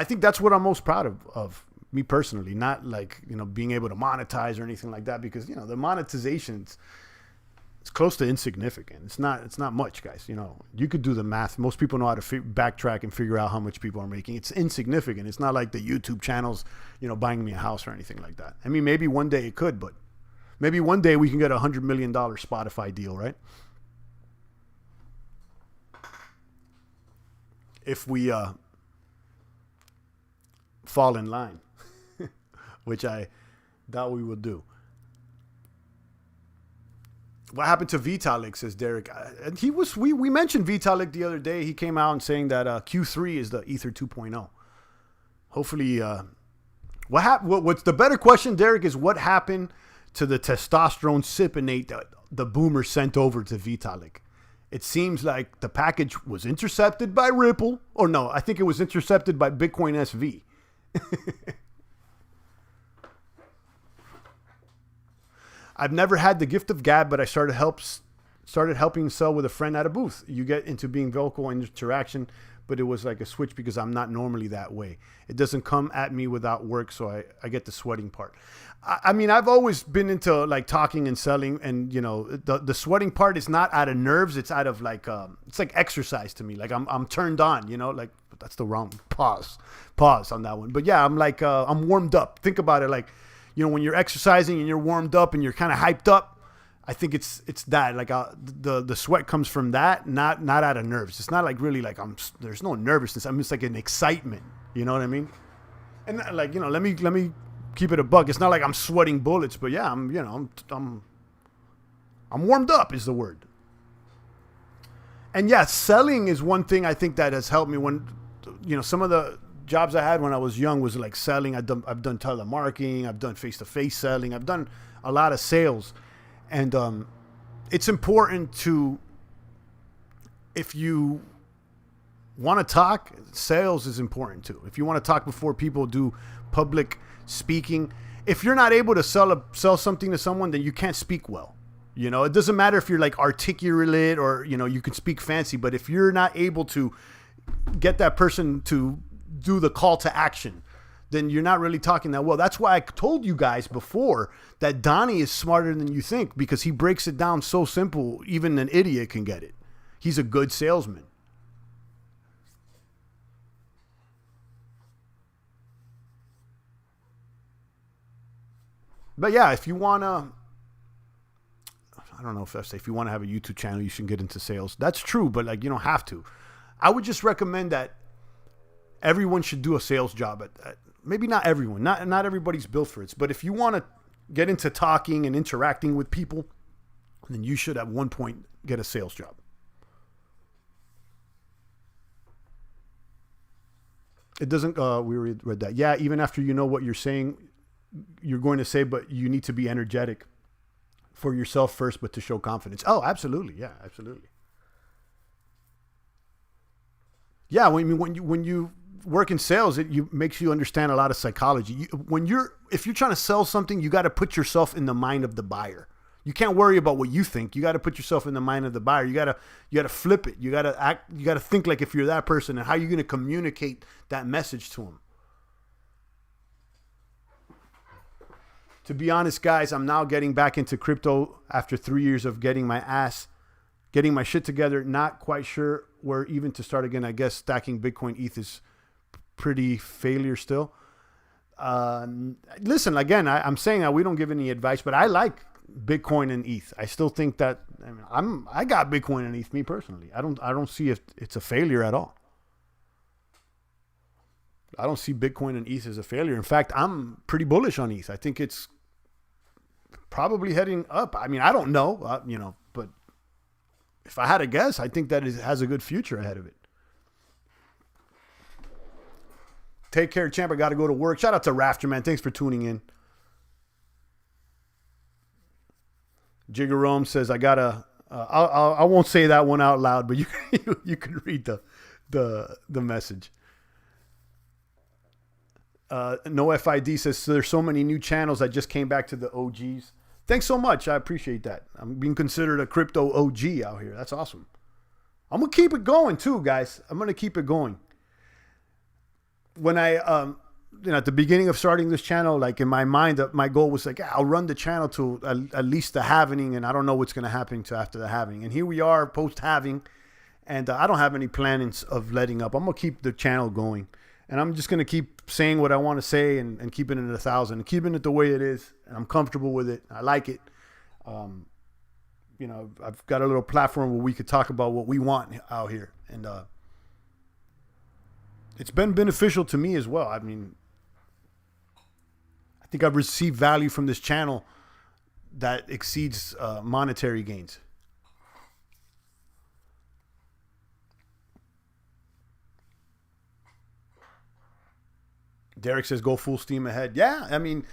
think that's what I'm most proud of me personally, not like, being able to monetize or anything like that, because, the monetization, it's close to insignificant. It's not much, guys. You could do the math. Most people know how to backtrack and figure out how much people are making. It's insignificant. It's not like the YouTube channels, buying me a house or anything like that. I mean, maybe one day it could, but maybe one day we can get $100 million Spotify deal, right? If we fall in line, which I doubt we will do. What happened to Vitalik, says Derek. And we mentioned Vitalik the other day. He came out and saying that Q3 is the Ether 2.0. Hopefully, what's the better question, Derek, is what happened to the testosterone sipinate that the boomer sent over to Vitalik? It seems like the package was intercepted by Ripple. Or no, I think it was intercepted by Bitcoin SV. I've never had the gift of gab, but I started helping sell with a friend at a booth. You get into being vocal in interaction, but it was like a switch because I'm not normally that way. It doesn't come at me without work, so I get the sweating part. I mean, I've always been into like talking and selling, and you know, the sweating part is not out of nerves. It's out of like it's like exercise to me. Like I'm turned on, you know. Like that's the wrong pause on that one. But yeah, I'm like I'm warmed up. Think about it, like, you know, when you're exercising and you're warmed up and you're kind of hyped up. I think it's that, like the sweat comes from that, not out of nerves. It's not like really like there's no nervousness. I'm just like an excitement. You know what I mean? And like, you know, let me keep it a buck. It's not like I'm sweating bullets, but yeah, I'm warmed up is the word. And yeah, selling is one thing I think that has helped me. When, you know, some of the jobs I had when I was young was like selling. I've done telemarketing. I've done face-to-face selling. I've done a lot of sales. And it's important to, if you want to talk, sales is important too. If you want to talk before people, do public speaking. If you're not able to sell something to someone, then you can't speak well. You know, it doesn't matter if you're like articulate or, you know, you can speak fancy, but if you're not able to get that person to do the call to action, then you're not really talking that well. That's why I told you guys before that Donnie is smarter than you think, because he breaks it down so simple, even an idiot can get it. He's a good salesman. But yeah, if you want to, I don't know if you want to have a YouTube channel, you should get into sales. That's true, but like, you don't have to. I would just recommend that everyone should do a sales job at maybe not everyone, not everybody's built for it. But if you want to get into talking and interacting with people, then you should at one point get a sales job. It doesn't, we read that. Yeah, even after you know what you're saying, you're going to say, but you need to be energetic for yourself first, but to show confidence. Oh, absolutely. Yeah, absolutely. Yeah, when you work in sales, it makes you understand a lot of psychology. If you're trying to sell something, you got to put yourself in the mind of the buyer. You can't worry about what you think. You got to put yourself in the mind of the buyer. You got to flip it. You got to act. You got to think like if you're that person, and how you're going to communicate that message to them. To be honest, guys, I'm now getting back into crypto after 3 years of getting my shit together. Not quite sure where even to start again. I guess stacking Bitcoin ETH is pretty failure still. Listen, again, I'm saying that we don't give any advice, but I like Bitcoin and ETH. I still think that, I got Bitcoin and ETH, me personally. I don't see if it's a failure at all. I don't see Bitcoin and ETH as a failure. In fact, I'm pretty bullish on ETH. I think it's probably heading up. I mean, I don't know, but if I had to guess, I think that it has a good future ahead of it. Take care, champ. I got to go to work. Shout out to Rafter, man. Thanks for tuning in. Jiggerome says, I won't say that one out loud, but you can read the message. No FID says, so there's so many new channels. I just came back to the OGs. Thanks so much. I appreciate that. I'm being considered a crypto OG out here. That's awesome. I'm going to keep it going too, guys. I'm going to keep it going. When I, at the beginning of starting this channel, like in my mind, my goal was like, yeah, I'll run the channel to at least the halving, and I don't know what's going to happen to after the halving. And here we are post halving, and I don't have any plans of letting up. I'm going to keep the channel going, and I'm just going to keep saying what I want to say and keeping it at 1,000 and keeping it the way it is. And I'm comfortable with it. I like it. I've got a little platform where we could talk about what we want out here. And, it's been beneficial to me as well. I mean, I think I've received value from this channel that exceeds monetary gains. Derek says, go full steam ahead. Yeah, I mean,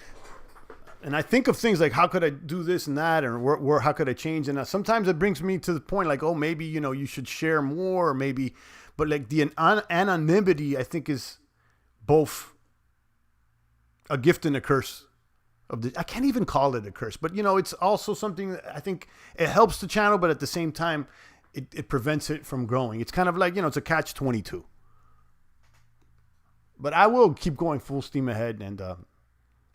And I think of things like, how could I do this and that, or how could I change? And sometimes it brings me to the point like, oh, maybe, you know, you should share more, or maybe, but like the anonymity, I think, is both a gift and a curse. I can't even call it a curse, but you know, it's also something that I think it helps the channel, but at the same time, it prevents it from growing. It's kind of like, you know, it's a catch-22. But I will keep going full steam ahead, and I'm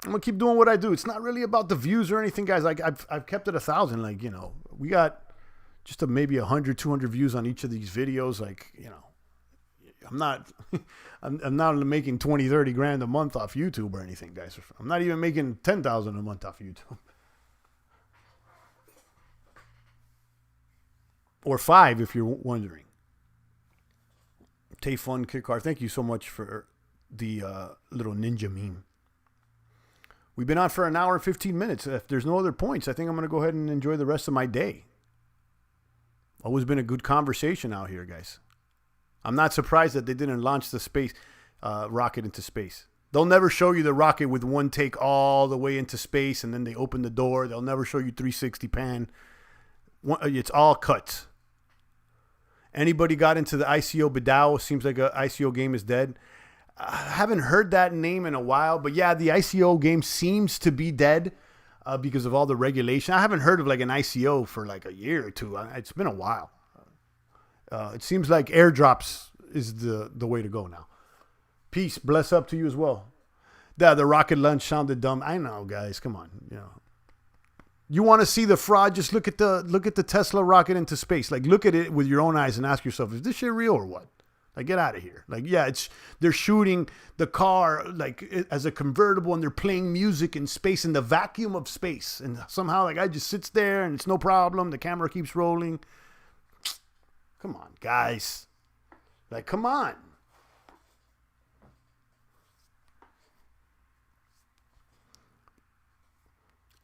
gonna keep doing what I do. It's not really about the views or anything, guys. Like I've kept it 1,000. Like, you know, we got just maybe 100, 200 views on each of these videos. Like, you know, I'm not making 20, 30 grand a month off YouTube or anything, guys. I'm not even making 10,000 a month off YouTube. Or 5, if you're wondering. Tay Fun Kickar, thank you so much for the little ninja meme. We've been on for an hour and 15 minutes. If there's no other points, I think I'm going to go ahead and enjoy the rest of my day. Always been a good conversation out here, guys. I'm not surprised that they didn't launch the space rocket into space. They'll never show you the rocket with one take all the way into space, and then they open the door. They'll never show you 360 pan. It's all cuts. Anybody got into the ICO Bidao? Seems like a ICO game is dead. I haven't heard that name in a while, but yeah, the ICO game seems to be dead because of all the regulation. I haven't heard of like an ICO for like a year or two. It's been a while. It seems like airdrops is the way to go now. Peace, bless up to you as well. Yeah, the rocket launch sounded dumb. I know, guys. Come on, you know. You want to see the fraud? Just look at the Tesla rocket into space. Like, look at it with your own eyes and ask yourself, is this shit real or what? Like, get out of here. Like, yeah, they're shooting the car like as a convertible, and they're playing music in space, in the vacuum of space, and somehow like I just sits there and it's no problem. The camera keeps rolling. Come on, guys. Like, come on.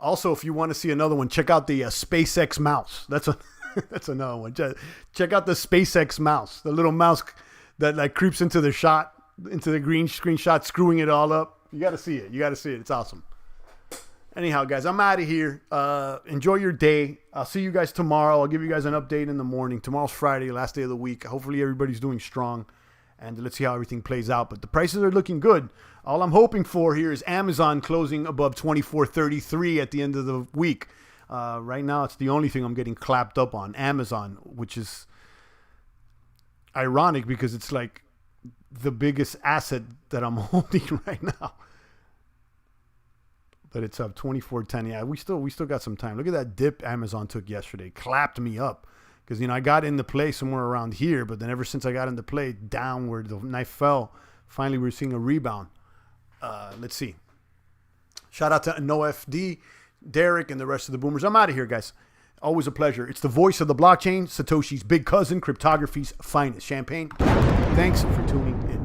Also, if you want to see another one, check out the SpaceX mouse. That's another one. Check out the SpaceX mouse, the little mouse that like creeps into the green screen shot, screwing it all up. You got to see it. It's awesome. Anyhow, guys, I'm out of here. Enjoy your day. I'll see you guys tomorrow. I'll give you guys an update in the morning. Tomorrow's Friday, last day of the week. Hopefully everybody's doing strong, and let's see how everything plays out. But the prices are looking good. All I'm hoping for here is Amazon closing above 24.33 at the end of the week. Right now, it's the only thing I'm getting clapped up on, Amazon, which is ironic because it's like the biggest asset that I'm holding right now. But it's up 24.10. Yeah, we still got some time. Look at that dip Amazon took yesterday. Clapped me up. Because, you know, I got into play somewhere around here, but then ever since I got into play downward, the knife fell. Finally, we're seeing a rebound. Let's see. Shout out to NoFD, Derek, and the rest of the boomers. I'm out of here, guys. Always a pleasure. It's the voice of the blockchain, Satoshi's big cousin, cryptography's finest. Champagne. Thanks for tuning in.